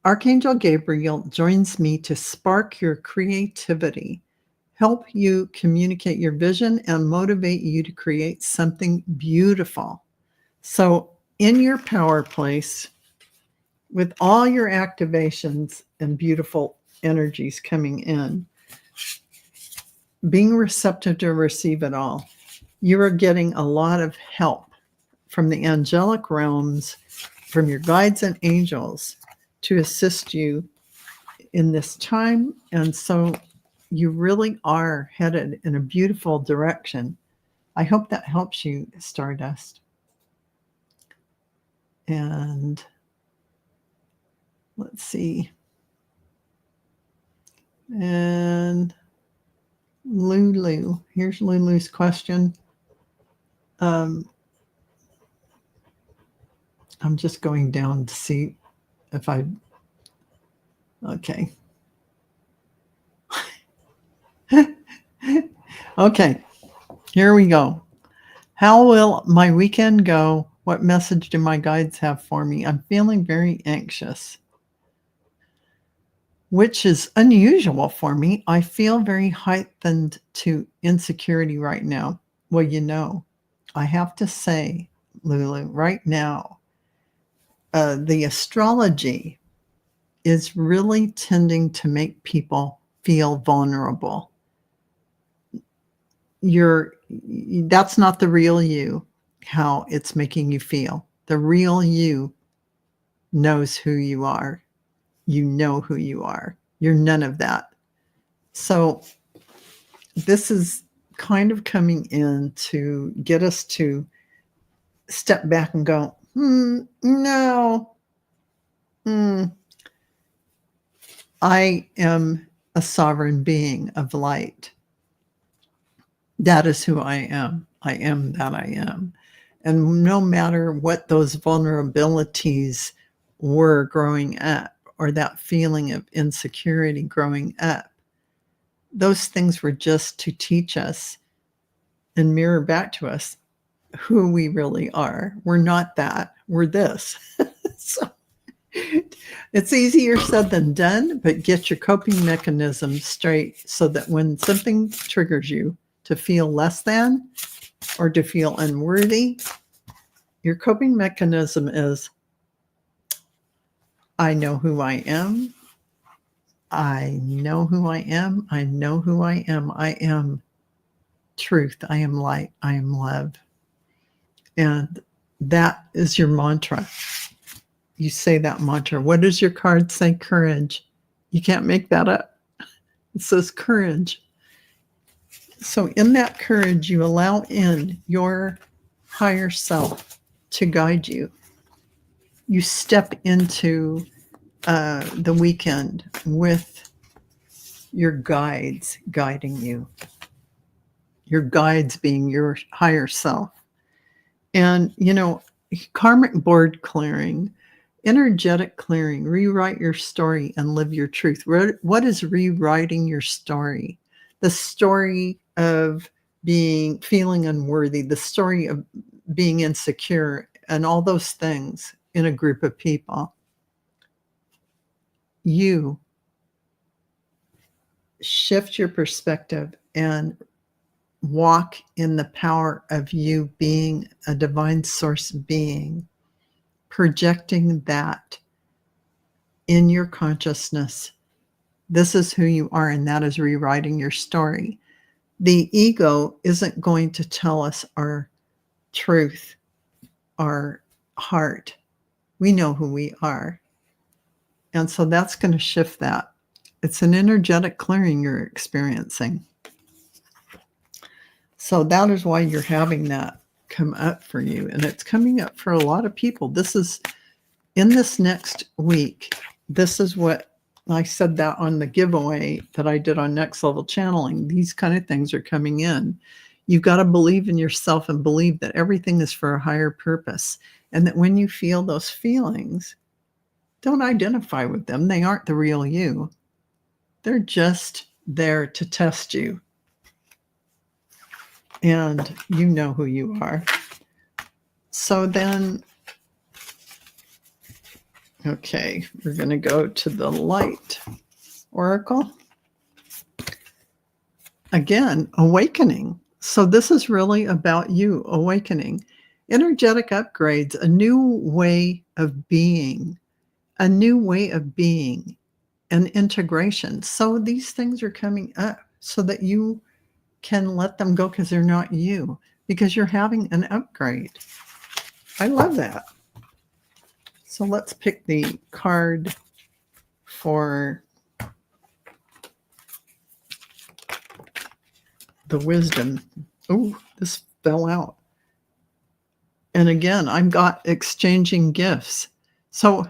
Archangel Gabriel joins me to spark your creativity, help you communicate your vision, and motivate you to create something beautiful. So, in your power place, with all your activations and beautiful energies coming in, being receptive to receive it all, you are getting a lot of help from the angelic realms, from your guides and angels to assist you in this time. And so you really are headed in a beautiful direction. I hope that helps you, Stardust. And let's see. And Lulu, here's Lulu's question. I'm just going down to see if okay. Okay, here we go. How will my weekend go? What message do my guides have for me? I'm feeling very anxious, which is unusual for me. I feel very heightened to insecurity right now. Well, I have to say, Lulu, right now, the astrology is really tending to make people feel vulnerable. That's not the real you, how it's making you feel. The real you knows who you are. You know who you are. You're none of that. So this is kind of coming in to get us to step back and go, no. I am a sovereign being of light. That is who I am. I am that I am. And no matter what those vulnerabilities were growing up, or that feeling of insecurity growing up, those things were just to teach us and mirror back to us who we really are. We're not that. We're this. So it's easier said than done, but get your coping mechanism straight so that when something triggers you to feel less than or to feel unworthy, your coping mechanism is, I know who I am. I know who I am. I know who I am. I am truth. I am light. I am love. And that is your mantra. You say that mantra. What does your card say? Courage. You can't make that up. It says courage. So in that courage, you allow in your higher self to guide you. You step into the weekend with your guides guiding you. Your guides being your higher self. And, karmic board clearing, energetic clearing, rewrite your story and live your truth. What is rewriting your story? The story of feeling unworthy, the story of being insecure, and all those things in a group of people. You shift your perspective and walk in the power of you being a divine source being, projecting that in your consciousness. This is who you are, and that is rewriting your story. The ego isn't going to tell us our truth, our heart. We know who we are. And so that's going to shift that. It's an energetic clearing you're experiencing. So that is why you're having that come up for you. And it's coming up for a lot of people. This is in this next week. This is what I said that on the giveaway that I did on Next Level Channeling. These kind of things are coming in. You've got to believe in yourself and believe that everything is for a higher purpose. And that when you feel those feelings, don't identify with them. They aren't the real you. They're just there to test you. And you know who you are. So then, okay, we're going to go to the light oracle. Again, awakening. So this is really about you awakening. Energetic upgrades, a new way of being, and integration. So these things are coming up so that you can let them go because they're not you, because you're having an upgrade. I love that. So let's pick the card for the wisdom. Oh, this fell out. And again, I've got exchanging gifts. So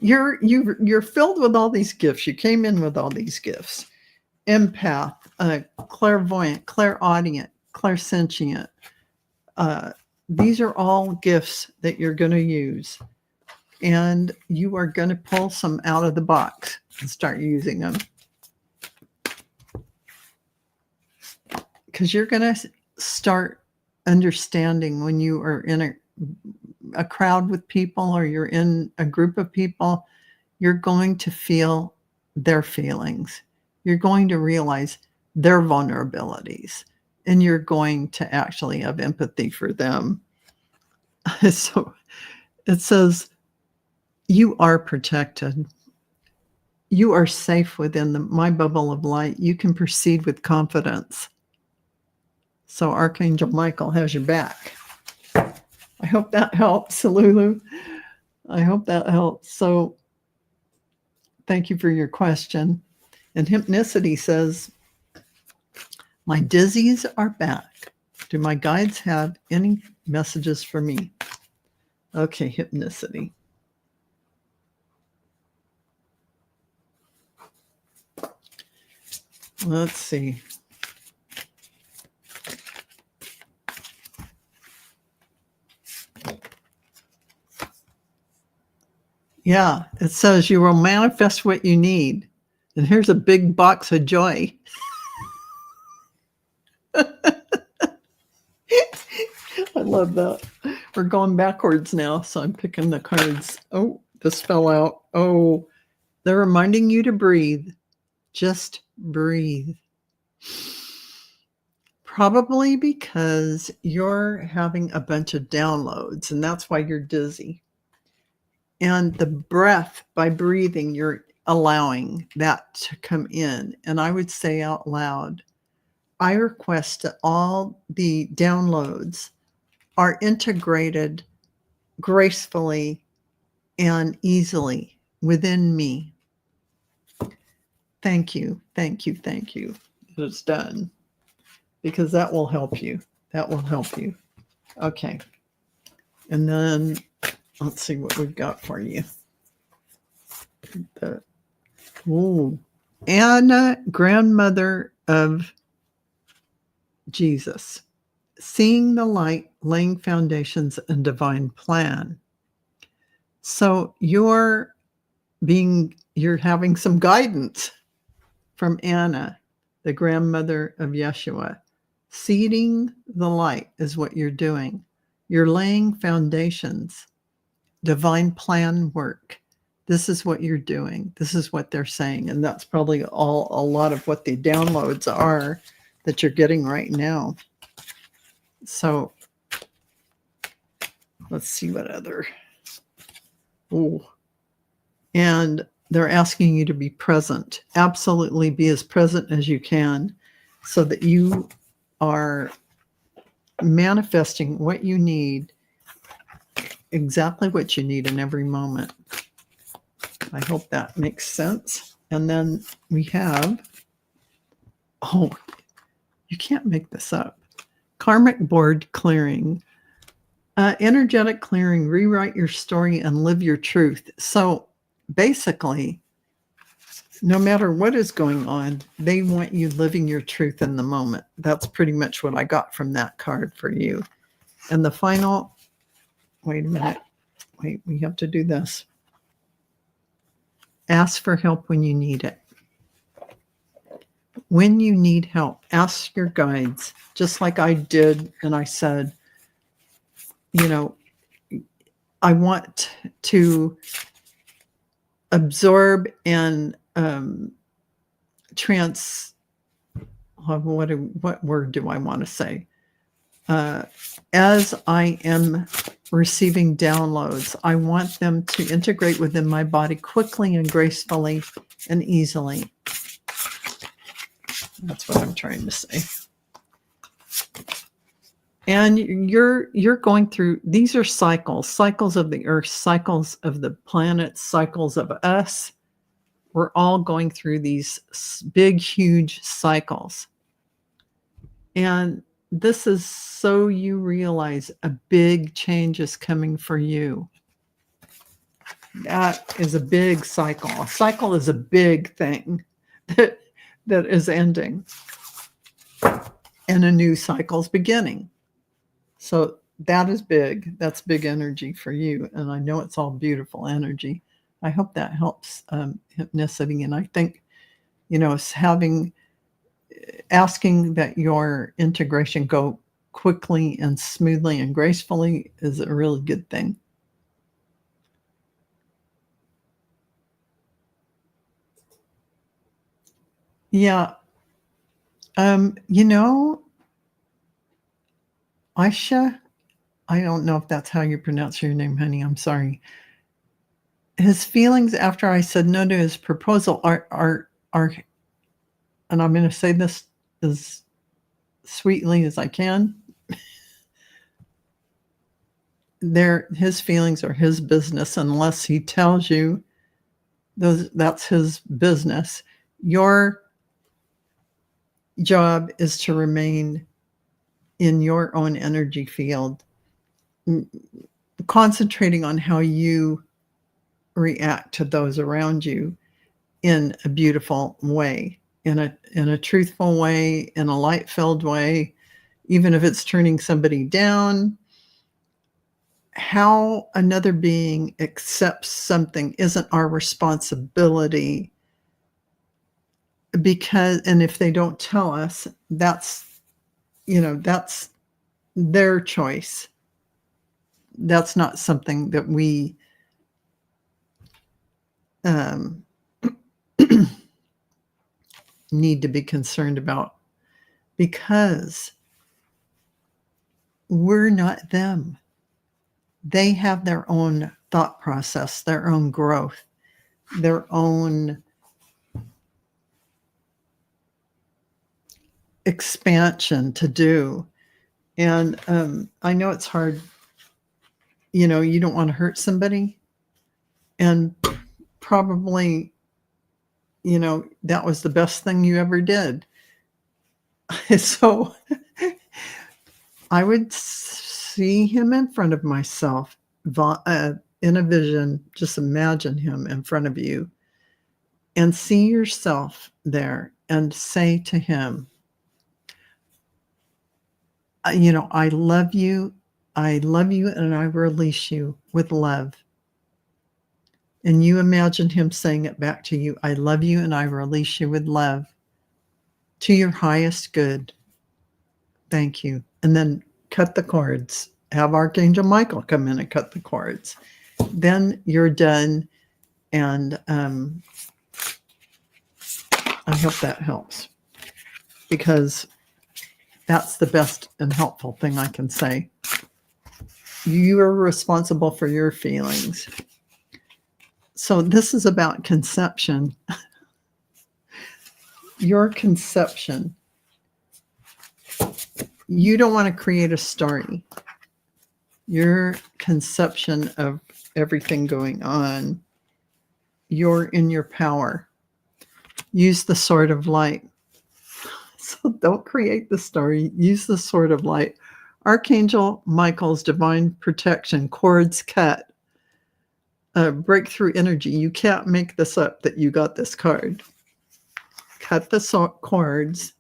you're filled with all these gifts. You came in with all these gifts. Empath, clairvoyant, clairaudient, clairsentient. These are all gifts that you're going to use. And you are going to pull some out of the box and start using them. Because you're going to start understanding when you are in a crowd with people or you're in a group of people, you're going to feel their feelings. You're going to realize their vulnerabilities, and you're going to actually have empathy for them. So it says, you are protected. You are safe within my bubble of light. You can proceed with confidence. So Archangel Michael has your back. I hope that helps, Lulu. I hope that helps. So thank you for your question. And Hypnicity says, my dizzies are back. Do my guides have any messages for me? Okay, Hypnicity. Let's see. Yeah, it says you will manifest what you need. And here's a big box of joy. I love that. We're going backwards now, so I'm picking the cards. Oh, this fell out. Oh, they're reminding you to breathe. Just breathe. Probably because you're having a bunch of downloads, and that's why you're dizzy. And the breath, by breathing, you're allowing that to come in. And I would say out loud, I request that all the downloads are integrated gracefully and easily within me. Thank you, thank you, thank you. It's done. Because that will help you. That will help you. Okay. And then let's see what we've got for you. Anna, grandmother of Jesus. Seeing the light, laying foundations, and divine plan. So you're having some guidance from Anna, the grandmother of Yeshua. Seeding the light is what you're doing. You're laying foundations, divine plan work. This is what you're doing. This is what they're saying. And that's probably a lot of what the downloads are that you're getting right now. So let's see what other. Oh, and they're asking you to be present. Absolutely be as present as you can so that you are manifesting what you need, exactly what you need in every moment. I hope that makes sense. And then we have, oh, you can't make this up. Karmic board clearing. Energetic clearing, rewrite your story and live your truth. So basically, no matter what is going on, they want you living your truth in the moment. That's pretty much what I got from that card for you. And the final, wait a minute. Wait, we have to do this. Ask for help when you need it. When you need help, ask your guides, just like I did. And I said, I want to absorb and what word do I want to say? As I am receiving downloads, I want them to integrate within my body quickly and gracefully and easily. That's what I'm trying to say. And you're going through, these are cycles of the earth, cycles of the planets, cycles of us. We're all going through these big, huge cycles. And this is so you realize a big change is coming for you. That is a big cycle. A cycle is a big thing that is ending. And a new cycle's beginning. So that is big. That's big energy for you. And I know it's all beautiful energy. I hope that helps hypnicity. And I think, asking that your integration go quickly and smoothly and gracefully is a really good thing. Yeah. Aisha, I don't know if that's how you pronounce your name, honey. I'm sorry. His feelings after I said no to his proposal are, and I'm going to say this as sweetly as I can. His feelings are his business unless he tells you that's his business. Your job is to remain in your own energy field, concentrating on how you react to those around you in a beautiful way, in a truthful way, in a light-filled way, even if it's turning somebody down. How another being accepts something isn't our responsibility, and if they don't tell us, that's their choice. That's not something that we need to be concerned about, because we're not them. They have their own thought process, their own growth, their own expansion to do. And I know it's hard. You don't want to hurt somebody. And probably, that was the best thing you ever did. So I would see him in front of myself in a vision. Just imagine him in front of you and see yourself there and say to him, I love you. I love you, and I release you with love. And you imagine him saying it back to you. I love you, and I release you with love to your highest good. Thank you. And then cut the cords. Have Archangel Michael come in and cut the cords. Then you're done. And I hope that helps, because that's the best and helpful thing I can say. You are responsible for your feelings. So this is about conception. Your conception. You don't want to create a story. Your conception of everything going on. You're in your power. Use the sword of light. So don't create the story. Use the sword of light. Archangel Michael's divine protection, cords cut, breakthrough energy. You can't make this up that you got this card. Cut the cords.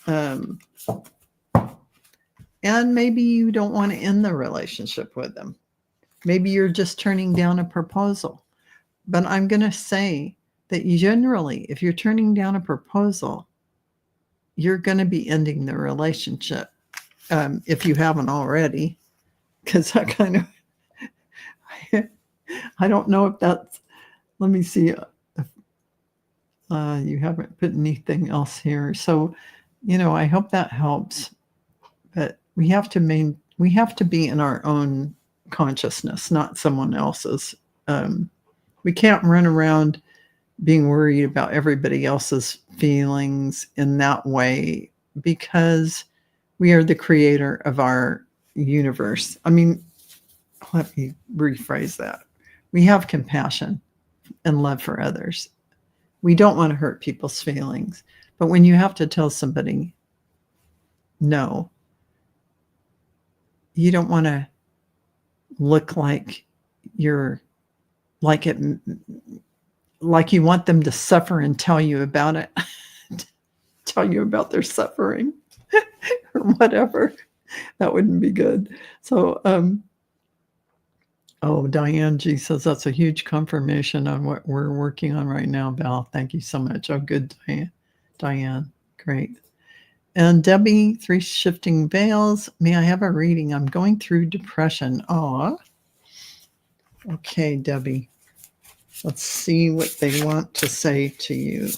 And maybe you don't want to end the relationship with them. Maybe you're just turning down a proposal. But I'm going to say that generally, if you're turning down a proposal, you're going to be ending the relationship. If you haven't already, because that kind of I don't know if that's, let me see if you haven't put anything else here. So, I hope that helps. But we have to be in our own consciousness, not someone else's. We can't run around being worried about everybody else's feelings in that way, because we are the creator of our universe. I mean, let me rephrase that. We have compassion and love for others. We don't want to hurt people's feelings. But when you have to tell somebody no, you don't want to look like you're like it, like you want them to suffer and tell you about it, tell you about their suffering or whatever. That wouldn't be good. So, Diane G says that's a huge confirmation on what we're working on right now, Val. Thank you so much. Oh, good, Diane. Great. And Debbie, 3 shifting veils. May I have a reading? I'm going through depression. Aw. Okay, Debbie. Let's see what they want to say to you.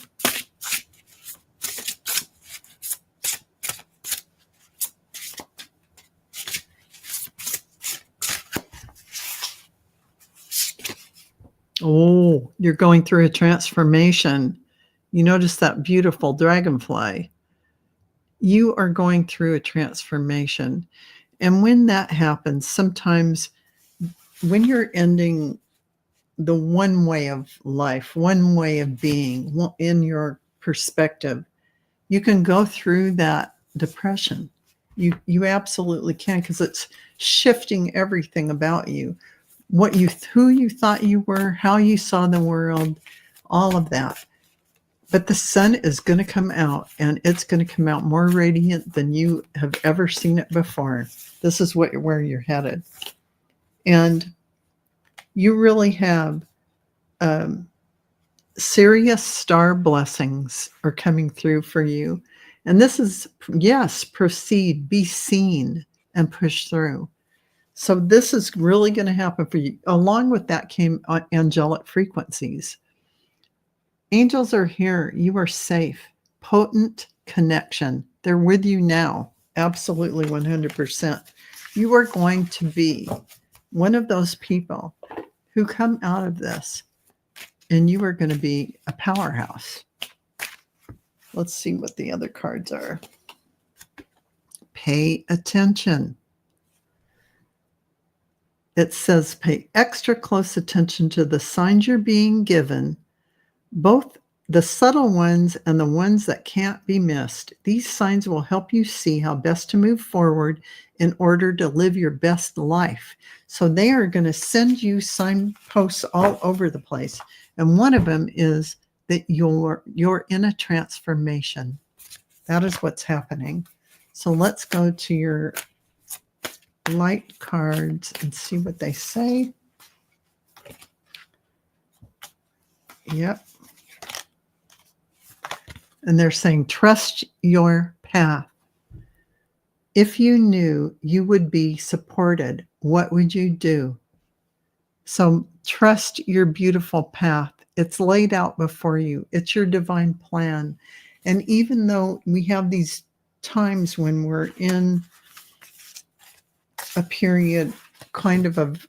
Oh, you're going through a transformation. You notice that beautiful dragonfly. You are going through a transformation. And when that happens, sometimes when you're ending the one way of life, one way of being in your perspective, you can go through that depression. You absolutely can, because it's shifting everything about you. Who you thought you were, how you saw the world, all of that. But the sun is going to come out, and it's going to come out more radiant than you have ever seen it before. This is where you're headed. And you really have serious star blessings are coming through for you. And this is, yes, proceed, be seen, and push through. So this is really going to happen for you. Along with that came angelic frequencies. Angels are here. You are safe. Potent connection. They're with you now. Absolutely 100%. You are going to be one of those people who come out of this, and you are going to be a powerhouse. Let's see what the other cards are. Pay attention. It says pay extra close attention to the signs you're being given, both the subtle ones and the ones that can't be missed. These signs will help you see how best to move forward in order to live your best life. So they are going to send you signposts all over the place. And one of them is that you're in a transformation. That is what's happening. So let's go to your light cards and see what they say. Yep. And they're saying, trust your path. If you knew you would be supported, what would you do? So trust your beautiful path. It's laid out before you. It's your divine plan. And even though we have these times when we're in a period kind of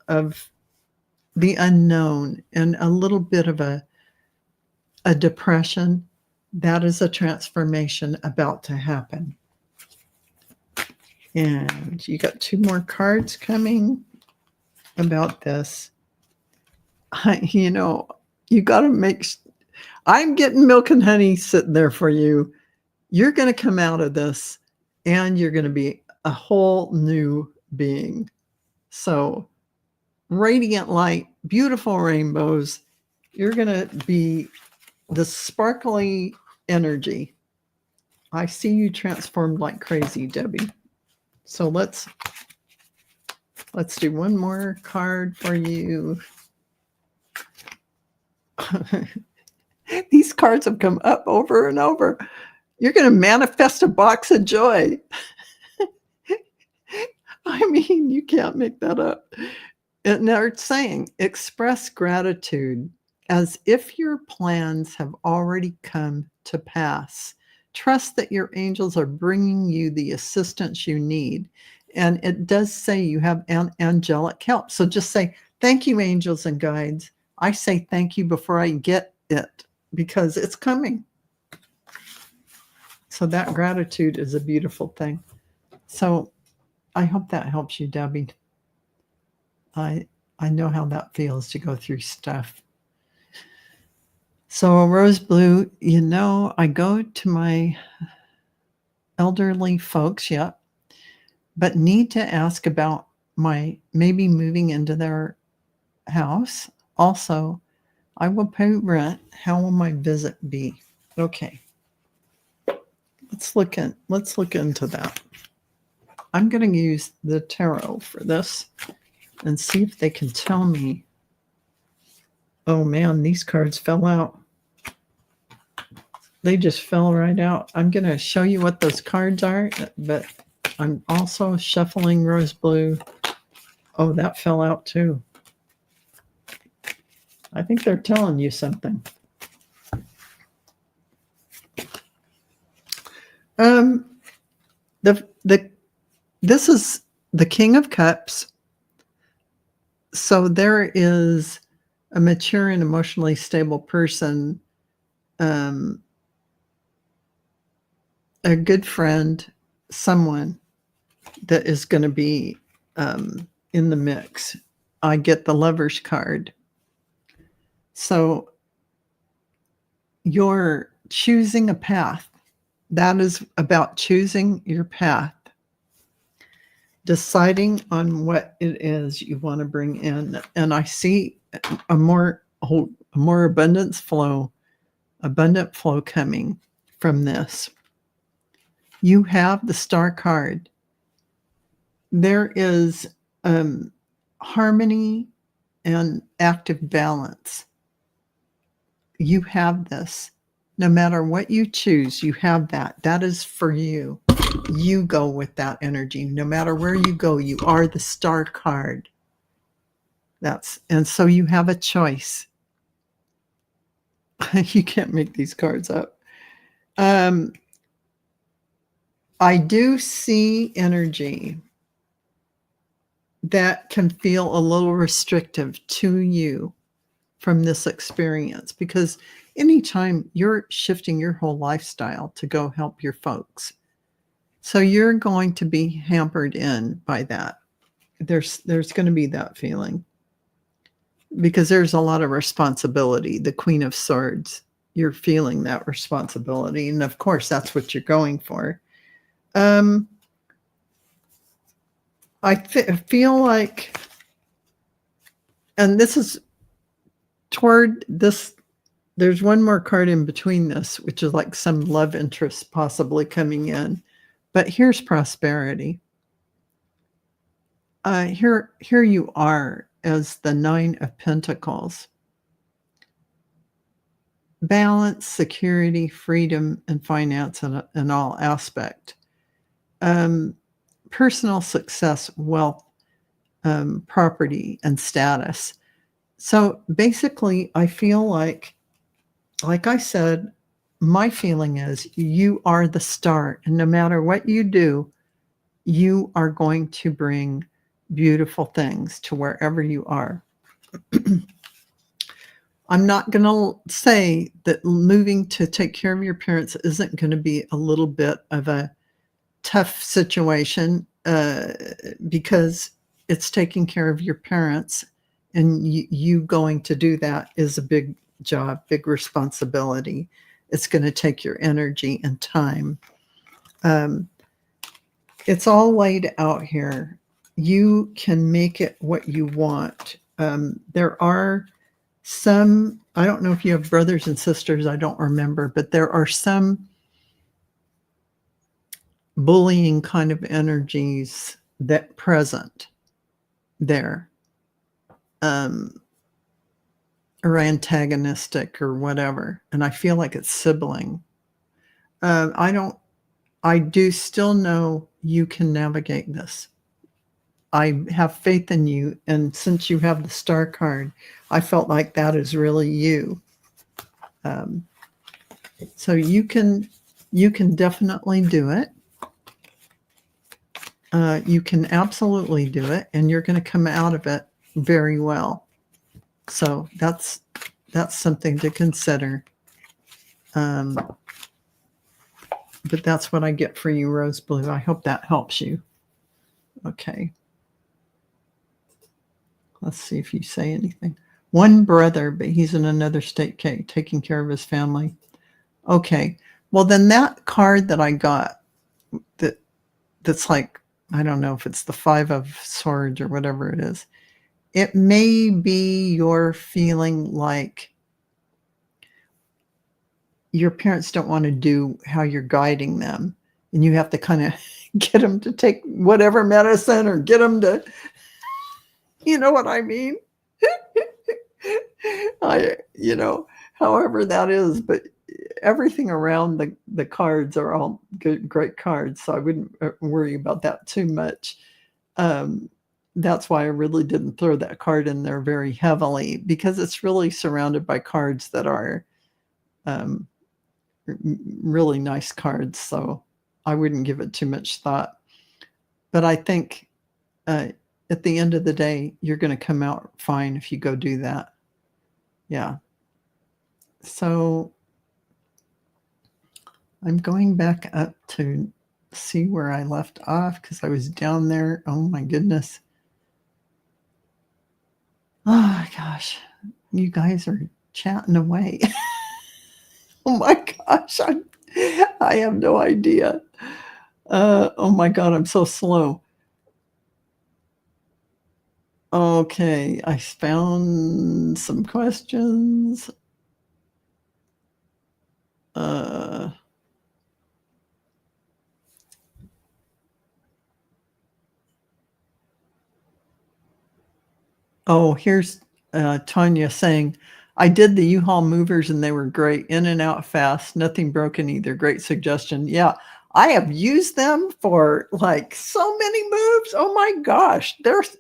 the unknown and a little bit of a depression, that is a transformation about to happen. And you got 2 more cards coming about this. You got to I'm getting milk and honey sitting there for you. You're going to come out of this, and you're going to be a whole new being. So radiant light, beautiful rainbows. You're going to be the sparkly energy. I see you transformed like crazy, Debbie. So let's do one more card for you. These cards have come up over and over. You're going to manifest a box of joy. I mean, you can't make that up. And they're saying, express gratitude as if your plans have already come to pass. Trust that your angels are bringing you the assistance you need. And it does say you have angelic help. So just say, thank you, angels and guides. I say thank you before I get it because it's coming. So that gratitude is a beautiful thing. So I hope that helps you, Debbie. I know how that feels to go through stuff. So Rose Blue, I go to my elderly folks yet, but need to ask about my maybe moving into their house. Also, I will pay rent. How will my visit be? Okay. Let's look into that. I'm going to use the tarot for this and see if they can tell me. Oh man, these cards fell out. They just fell right out. I'm going to show you what those cards are, but I'm also shuffling Rose Blue. Oh, that fell out too. I think they're telling you something. This is the King of Cups. So there is a mature and emotionally stable person, a good friend, someone that is going to be in the mix. I get the Lover's card. So you're choosing a path. That is about choosing your path, deciding on what it is you want to bring in. And I see a more abundant flow coming from this. You have the Star card. There is harmony and active balance. You have this. No matter what you choose, you have that. That is for you. You go with that energy. No matter where you go, you are the Star card. And so you have a choice. You can't make these cards up. I do see energy that can feel a little restrictive to you from this experience, because anytime you're shifting your whole lifestyle to go help your folks, so you're going to be hampered in by that. There's going to be that feeling because there's a lot of responsibility. The Queen of Swords, you're feeling that responsibility, and of course that's what you're going for. I feel like, and this is toward this, there's one more card in between this, which is like some love interest possibly coming in. But here's prosperity. Here you are as the Nine of Pentacles. Balance, security, freedom, and finance in all aspect. Personal success, wealth, property, and status. So basically, I feel like I said, my feeling is you are the star, and no matter what you do, you are going to bring beautiful things to wherever you are. I'm not going to say that moving to take care of your parents isn't going to be a little bit of a tough situation, because it's taking care of your parents, and you going to do that is a big job, big responsibility. It's going to take your energy and time. It's all laid out here. You can make it what you want. There are some, I don't know if you have brothers and sisters, I don't remember, but there are some bullying kind of energies that present there, or antagonistic or whatever. And I feel like it's sibling. I do still know you can navigate this. I have faith in you. And since you have the star card, I felt like that is really you. So you can definitely do it. You can absolutely do it, and you're going to come out of it very well. So that's something to consider. But that's what I get for you, Rose Blue. I hope that helps you. Okay. Let's see if you say anything. One brother, but he's in another state, taking care of his family. Okay. Well, then that card that I got, that's like, I don't know if it's the 5 of Swords or whatever it is. It may be you're feeling like your parents don't want to do how you're guiding them, and you have to kind of get them to take whatever medicine or get them to, you know what I mean? However that is, but everything around the cards are all good, great cards, so I wouldn't worry about that too much. That's why I really didn't throw that card in there very heavily, because it's really surrounded by cards that are really nice cards, so I wouldn't give it too much thought. But I think at the end of the day, you're going to come out fine if you go do that. Yeah. So I'm going back up to see where I left off, because I was down there. Oh my goodness. Oh my gosh. You guys are chatting away. Oh my gosh. I have no idea. Oh my God, I'm so slow. Okay, I found some questions. Here's Tanya saying, I did the U-Haul movers and they were great. In and out fast, nothing broken either. Great suggestion. Yeah, I have used them for like so many moves. Oh my gosh,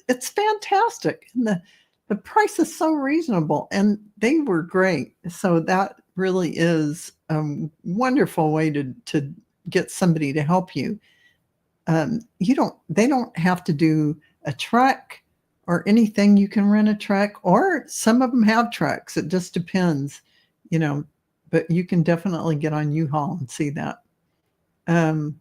it's fantastic. And the price is so reasonable, and they were great. So that really is a wonderful way to get somebody to help you. They don't have to do a truck or anything. You can rent a truck, or some of them have trucks. It just depends, but you can definitely get on U-Haul and see that. And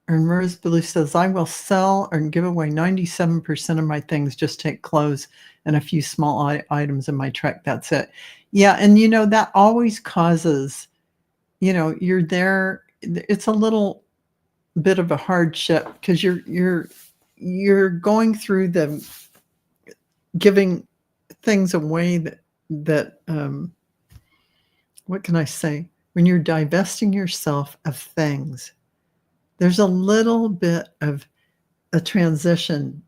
Rose Blue says, I will sell or give away 97% of my things, just take clothes and a few small items in my truck. That's it. Yeah. And that always causes, you're there. It's a little bit of a hardship, because you're going through the giving things away that what can I say? When you're divesting yourself of things, there's a little bit of a transition,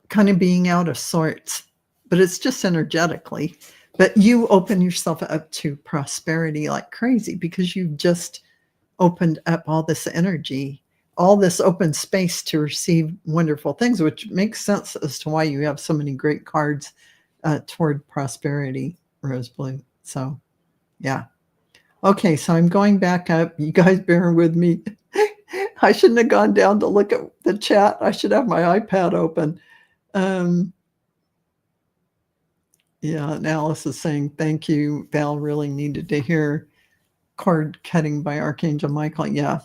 kind of being out of sorts, but it's just energetically. But you open yourself up to prosperity like crazy, because you've just opened up all this energy, all this open space to receive wonderful things, which makes sense as to why you have so many great cards toward prosperity, Rose Blue. So, yeah. Okay, so I'm going back up. You guys bear with me. I shouldn't have gone down to look at the chat. I should have my iPad open. Yeah, and Alice is saying, thank you. Val really needed to hear card cutting by Archangel Michael. Yeah.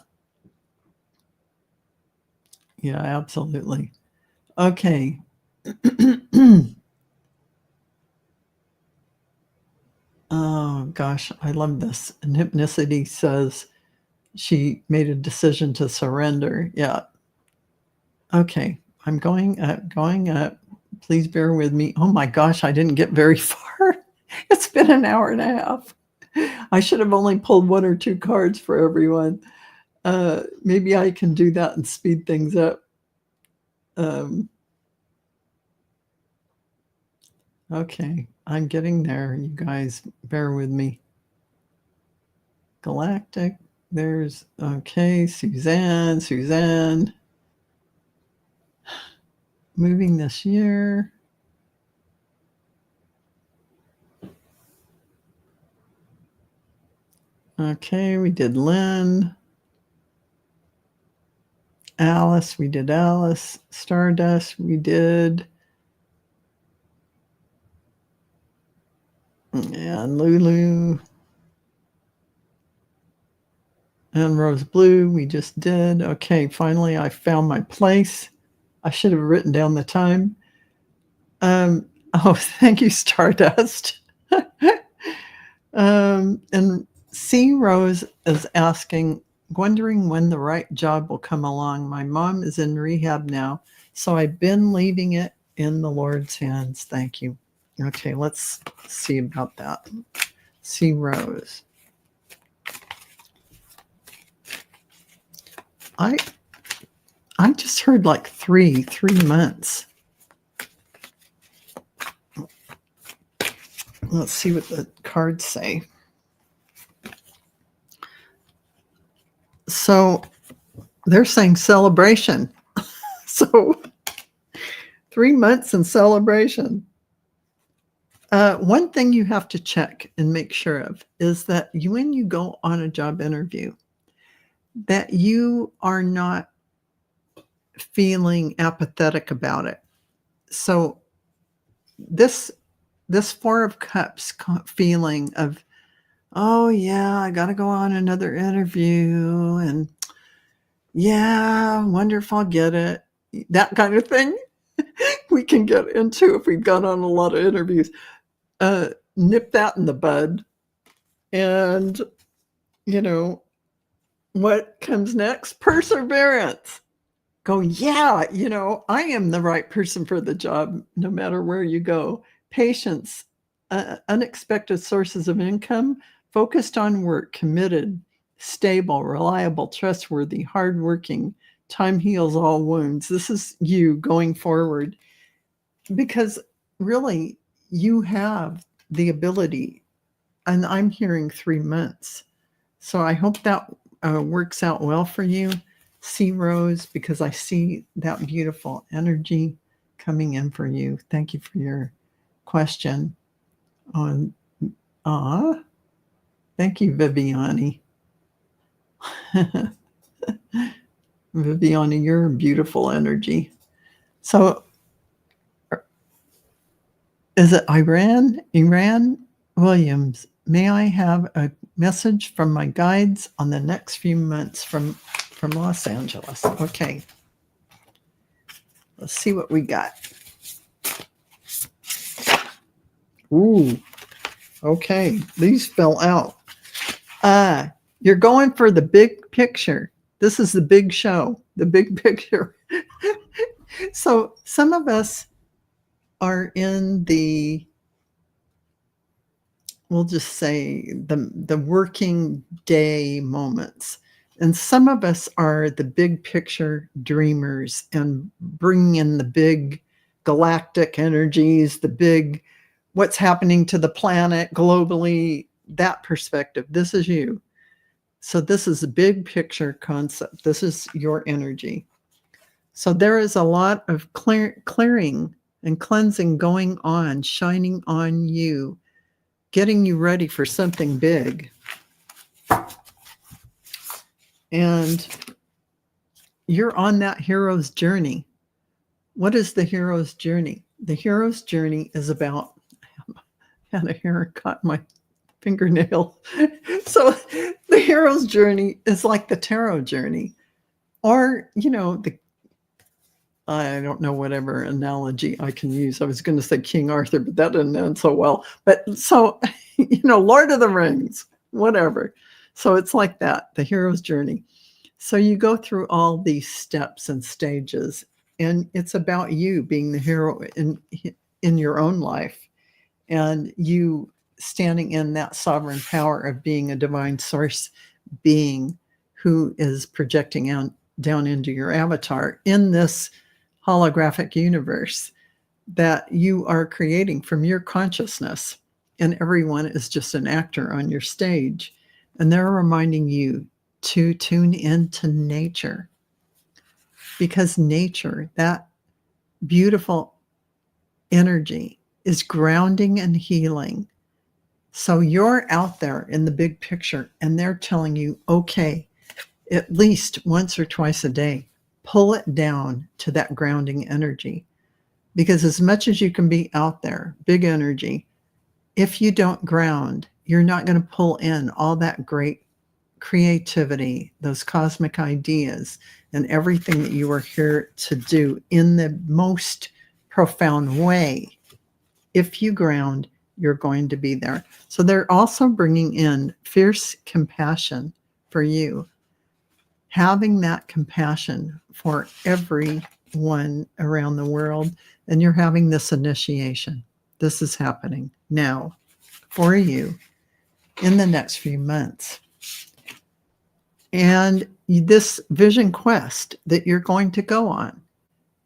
Yeah, absolutely. Okay. Oh gosh, I love this. And Hypnicity says she made a decision to surrender. Yeah. Okay. I'm going up. Please bear with me. Oh my gosh, I didn't get very far. It's been an hour and a half. I should have only pulled 1 or 2 cards for everyone. Maybe I can do that and speed things up. Okay, I'm getting there. You guys bear with me. Galactic. There's, okay, Suzanne. moving this year. Okay, we did Lynn. Alice, we did Alice. Stardust, we did. And Lulu. And Rose Blue, we just did. Okay, finally I found my place. I should have written down the time. Oh, thank you, Stardust. And C. Rose is asking, wondering when the right job will come along. My mom is in rehab now, so I've been leaving it in the Lord's hands. Thank you. Okay, let's see about that. C. Rose. I just heard like three months. Let's see what the cards say. So they're saying celebration. So 3 months in celebration. One thing you have to check and make sure of is that when you go on a job interview, that you are not feeling apathetic about it. So this Four of Cups feeling of, oh yeah, I got to go on another interview, and yeah, wonder if I'll get it. That kind of thing we can get into if we've gone on a lot of interviews. Nip that in the bud. And, what comes next? Perseverance. Go, yeah, I am the right person for the job, no matter where you go. Patience, unexpected sources of income, focused on work, committed, stable, reliable, trustworthy, hardworking. Time heals all wounds. This is you going forward, because really you have the ability, and I'm hearing 3 months. So I hope that works out well for you, C. Rose, because I see that beautiful energy coming in for you. Thank you for your question. Thank you, Vivani. Vivani, you're a beautiful energy. So is it Iran Williams? May I have a message from my guides on the next few months from Los Angeles? Okay. Let's see what we got. Ooh. Okay. These fell out. You're going for the big picture. This is the big show, the big picture. So some of us are in the, we'll just say, the working day moments. And some of us are the big picture dreamers and bring in the big galactic energies, the big what's happening to the planet globally, that perspective. This is you. So this is a big picture concept. This is your energy. So there is a lot of clearing and cleansing going on, shining on you, getting you ready for something big. And you're on that hero's journey. What is the hero's journey? The hero's journey is about, I had a hair caught my fingernail. So the hero's journey is like the tarot journey, or, I don't know, whatever analogy I can use. I was going to say King Arthur, but that didn't end so well. But so, Lord of the Rings, whatever. So it's like that, the hero's journey. So you go through all these steps and stages, and it's about you being the hero in your own life, and you standing in that sovereign power of being a divine source being who is projecting down into your avatar in this holographic universe that you are creating from your consciousness. And everyone is just an actor on your stage. And they're reminding you to tune into nature. Because nature, that beautiful energy is grounding and healing. So you're out there in the big picture and they're telling you, okay, at least once or twice a day, pull it down to that grounding energy. Because as much as you can be out there, big energy, if you don't ground, you're not going to pull in all that great creativity, those cosmic ideas, and everything that you are here to do in the most profound way. If you ground, you're going to be there. So they're also bringing in fierce compassion for you, having that compassion for everyone around the world. And you're having this initiation. This is happening now for you in the next few months. And this vision quest that you're going to go on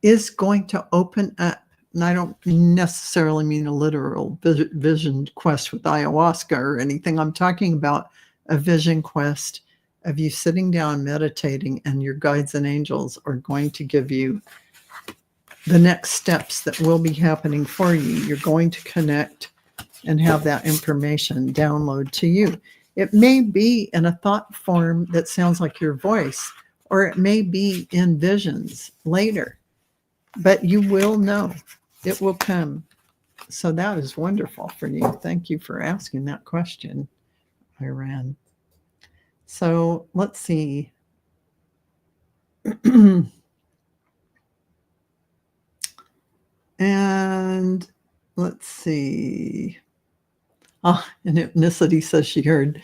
is going to open up. And I don't necessarily mean a literal vision quest with ayahuasca or anything. I'm talking about a vision quest of you sitting down, meditating, and your guides and angels are going to give you the next steps that will be happening for you. You're going to connect and have that information download to you. It may be in a thought form that sounds like your voice, or it may be in visions later, but you will know. It will come. So that is wonderful for you. Thank you for asking that question, Iran. So let's see. And let's see. And Hypnicity says she heard,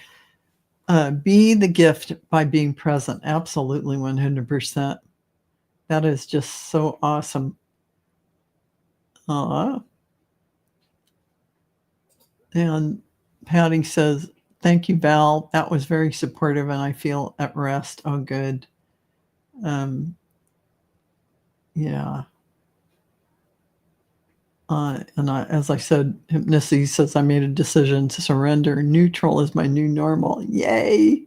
be the gift by being present. Absolutely, 100%. That is just so awesome. And Patty says, thank you, Val. That was very supportive and I feel at rest. Oh, good. Yeah. And as I said, Hypnicity says, I made a decision to surrender. Neutral is my new normal. Yay.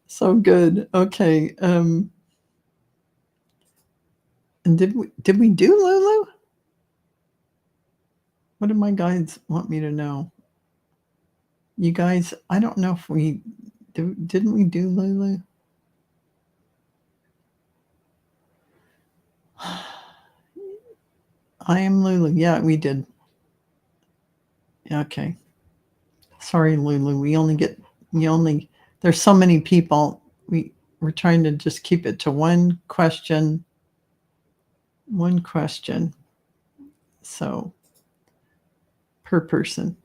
So good. Okay. And did we do Lulu? What do my guides want me to know? You guys, I don't know if we didn't we do Lulu? I am Lulu. Yeah, we did. Okay. Sorry, Lulu. There's so many people. We're trying to just keep it to one question. So per person.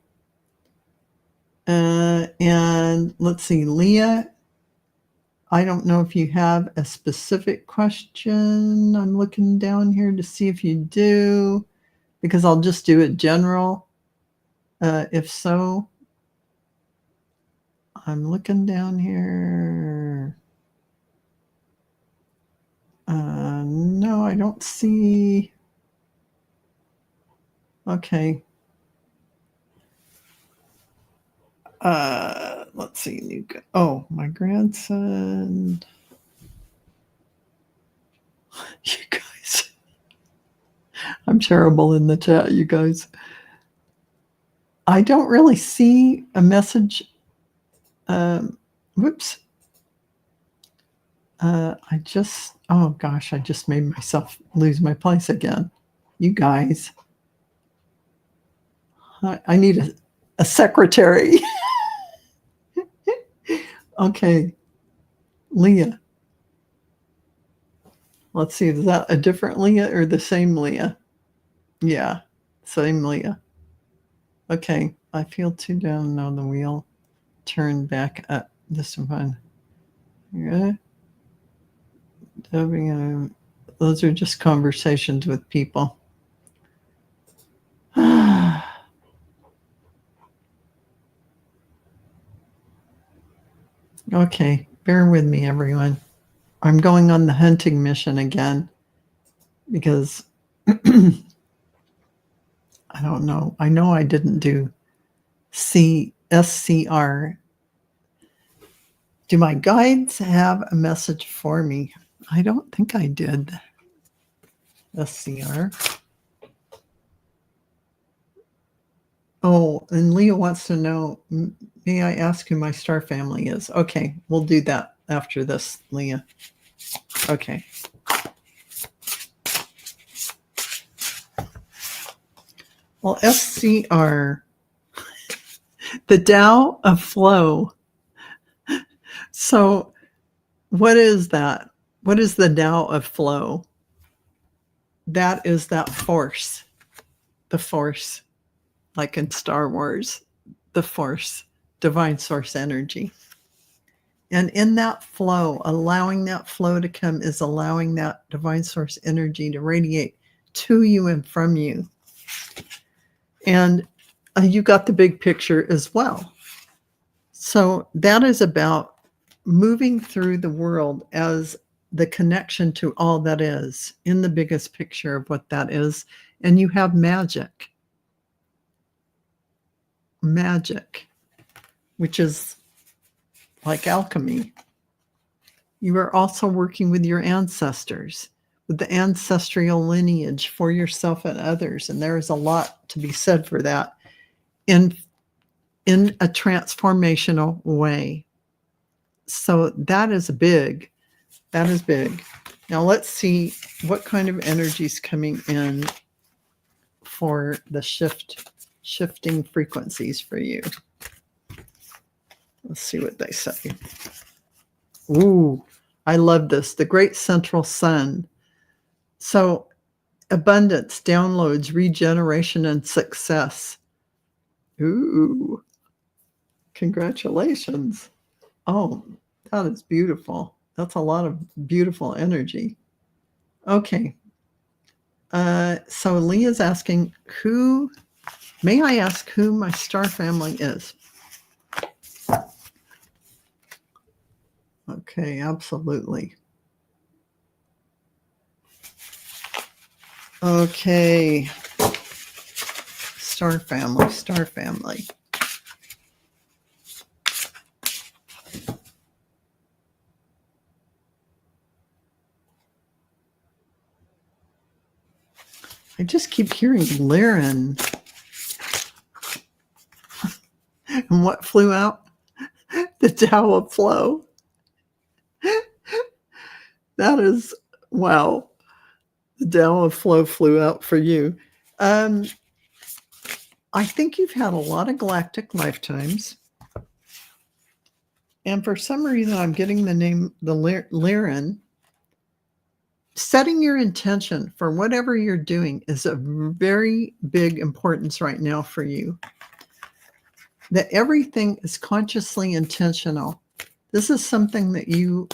And let's see, Leah, I don't know if you have a specific question. I'm looking down here to see if you do, because I'll just do it general. If so, I'm looking down here. No, I don't see. Okay. Let's see. My grandson. You guys. I'm terrible in the chat, you guys. I don't really see a message. Whoops. I just made myself lose my place again. You guys. I need a secretary. Okay. Leah. Let's see, is that a different Leah or the same Leah? Yeah, same Leah. Okay, I feel too down on the wheel. Turn back up this one. Yeah. Those are just conversations with people. Okay, bear with me, everyone. I'm going on the hunting mission again because I don't know. I know I didn't do SCR. Do my guides have a message for me? I don't think I did. SCR. Oh, and Leah wants to know, may I ask who my star family is? Okay, we'll do that after this, Leah. Okay. Well, SCR, the Tao of Flow. So, what is that? What is the Tao of Flow? That is that force, the force, like in Star Wars, the force, divine source energy. And in that flow, allowing that flow to come is allowing that divine source energy to radiate to you and from you. And you got the big picture as well. So that is about moving through the world as the connection to all that is in the biggest picture of what that is. And you have magic, which is like alchemy. You are also working with your ancestors, with the ancestral lineage for yourself and others. And there is a lot to be said for that in a transformational way. So that is big. That is big. Now let's see what kind of energy is coming in for the shifting frequencies for you. Let's see what they say. Ooh, I love this. The great central sun. So abundance, downloads, regeneration, and success. Ooh, congratulations. Oh, that is beautiful. That's a lot of beautiful energy. Okay. So Leah's asking, may I ask who my star family is? Okay, absolutely. Okay. Star family. I just keep hearing Lynn. And what flew out? The Tao of Flow. That is, wow. The Tao of Flow flew out for you. I think you've had a lot of galactic lifetimes. And for some reason, I'm getting the name, the Lyran. Setting your intention for whatever you're doing is a very big importance right now for you. That everything is consciously intentional. This is something that you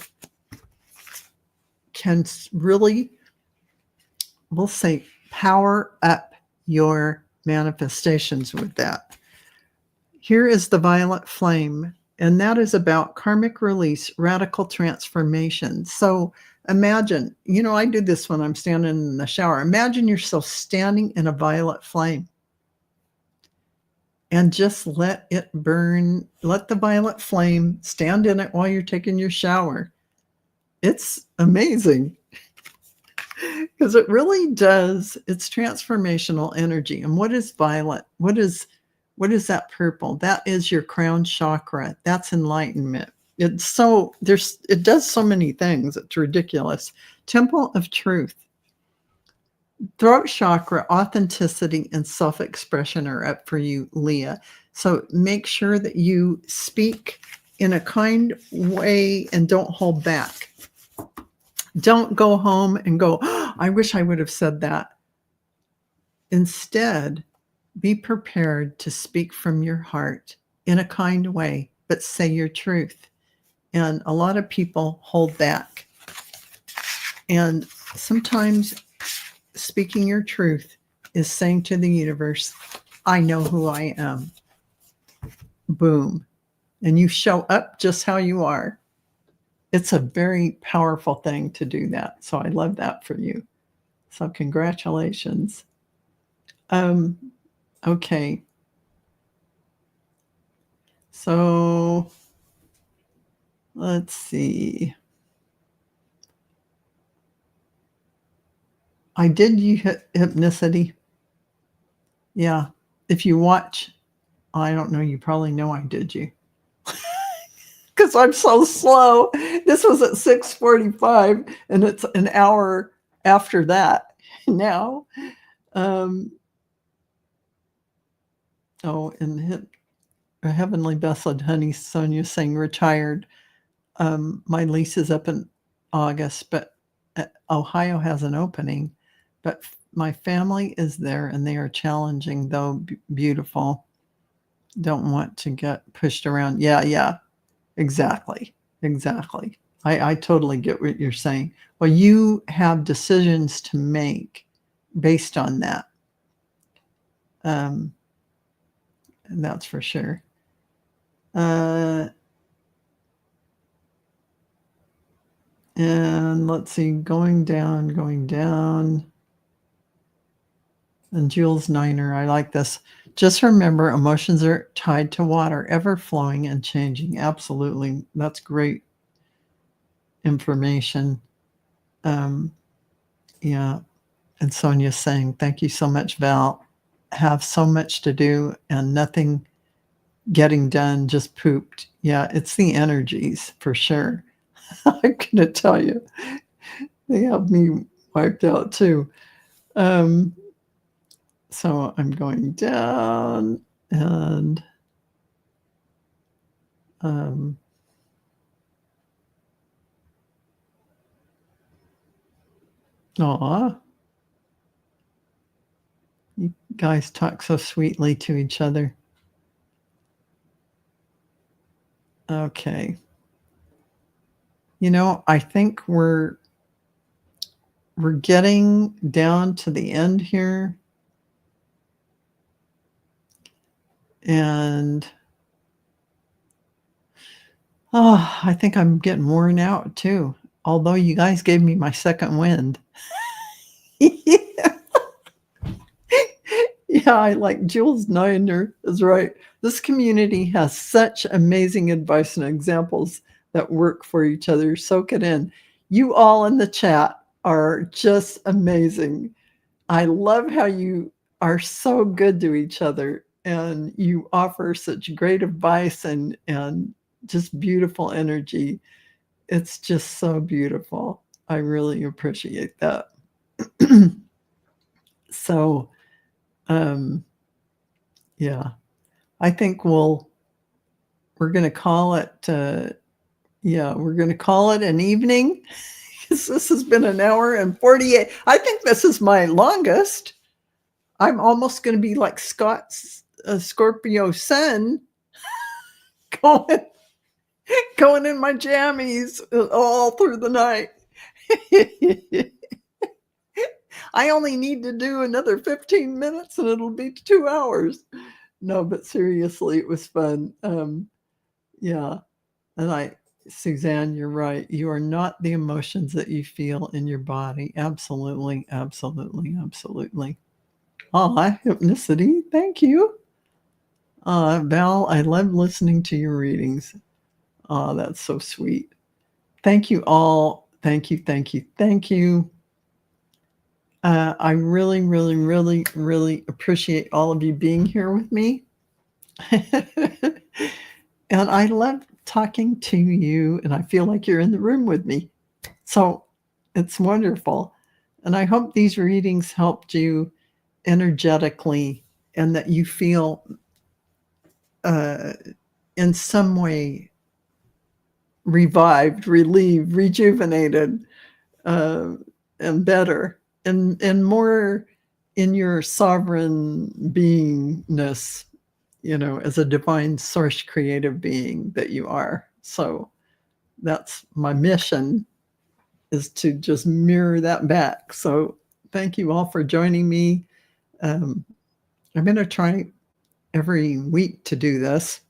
can really, we'll say, power up your manifestations with that. Here is the violet flame, and that is about karmic release, radical transformation. So imagine, I do this when I'm standing in the shower. Imagine yourself standing in a violet flame and just let it burn. Let the violet flame stand in it while you're taking your shower. It's amazing because it really does. It's transformational energy. And what is violet? What is that purple? That is your crown chakra. That's enlightenment. It does so many things. It's ridiculous. Temple of truth. Throat chakra, authenticity, and self-expression are up for you, Leah. So make sure that you speak in a kind way and don't hold back. Don't go home and go, oh, I wish I would have said that. Instead, be prepared to speak from your heart in a kind way, but say your truth. And a lot of people hold back. And sometimes speaking your truth is saying to the universe, I know who I am. Boom. And you show up just how you are. It's a very powerful thing to do that. So I love that for you. So congratulations. Okay. So let's see. I did you hypnicity. Yeah. If you watch, I don't know, you probably know I did you. Because I'm so slow. This was at 6:45, and it's an hour after that now. Um, and Heavenly Blessed Honey, Sonia saying retired. My lease is up in August, but Ohio has an opening. But my family is there, and they are challenging, though beautiful. Don't want to get pushed around. Yeah, exactly. I totally get what you're saying. Well, you have decisions to make based on that. And that's for sure. And let's see, going down. And Jules Niner, I like this. Just remember, emotions are tied to water, ever flowing and changing. Absolutely. That's great information. Yeah. And Sonia's saying, thank you so much, Val. Have so much to do and nothing getting done, just pooped. Yeah, it's the energies for sure. I'm going to tell you, they have me wiped out too. So I'm going down and aw, you guys talk so sweetly to each other. Okay. You know, I think we're getting down to the end here. And I think I'm getting worn out too. Although you guys gave me my second wind. Yeah, I like Jules Niner is right. This community has such amazing advice and examples that work for each other. Soak it in. You all in the chat are just amazing. I love how you are so good to each other and you offer such great advice and just beautiful energy. It's just so beautiful. I really appreciate that. So, yeah, I think we're going to call it, we're going to call it an evening. This has been an hour and 48. I think this is my longest. I'm almost going to be like Scott's Scorpio sun going in my jammies all through the night. I only need to do another 15 minutes and it'll be 2 hours. No, but seriously, it was fun. Yeah. And Suzanne, you're right. You are not the emotions that you feel in your body. Absolutely. Hypnicity. Thank you. Val, I love listening to your readings. That's so sweet. Thank you all. Thank you. I really, really, really, really appreciate all of you being here with me. And I love talking to you, and I feel like you're in the room with me. So it's wonderful. And I hope these readings helped you energetically and that you feel in some way revived, relieved, rejuvenated, and better, and more in your sovereign beingness, as a divine source creative being that you are. So that's my mission, is to just mirror that back. So thank you all for joining me. I'm going to try every week to do this.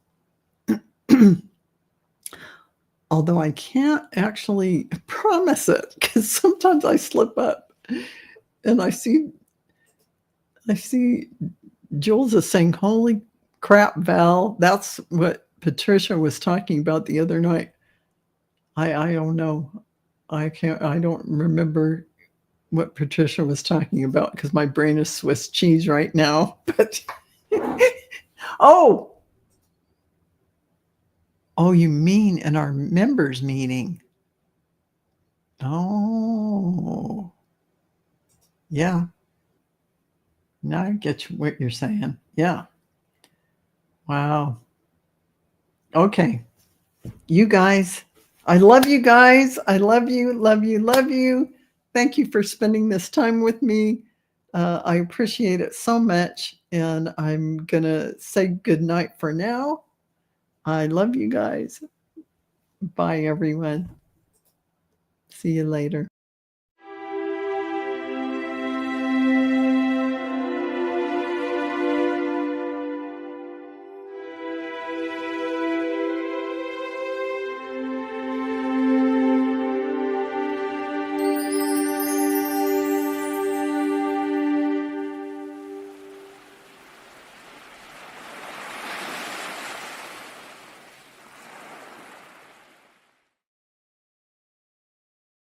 Although I can't actually promise it, because sometimes I slip up. And I see Jules is saying, holy crap, Val. That's what Patricia was talking about the other night. I don't know. I don't remember what Patricia was talking about because my brain is Swiss cheese right now. But oh, you mean in our members meeting? Oh, yeah. Now I get what you're saying. Yeah. Wow. Okay. You guys, I love you guys. I love you, love you, love you. Thank you for spending this time with me. I appreciate it so much. And I'm going to say good night for now. I love you guys. Bye, everyone. See you later.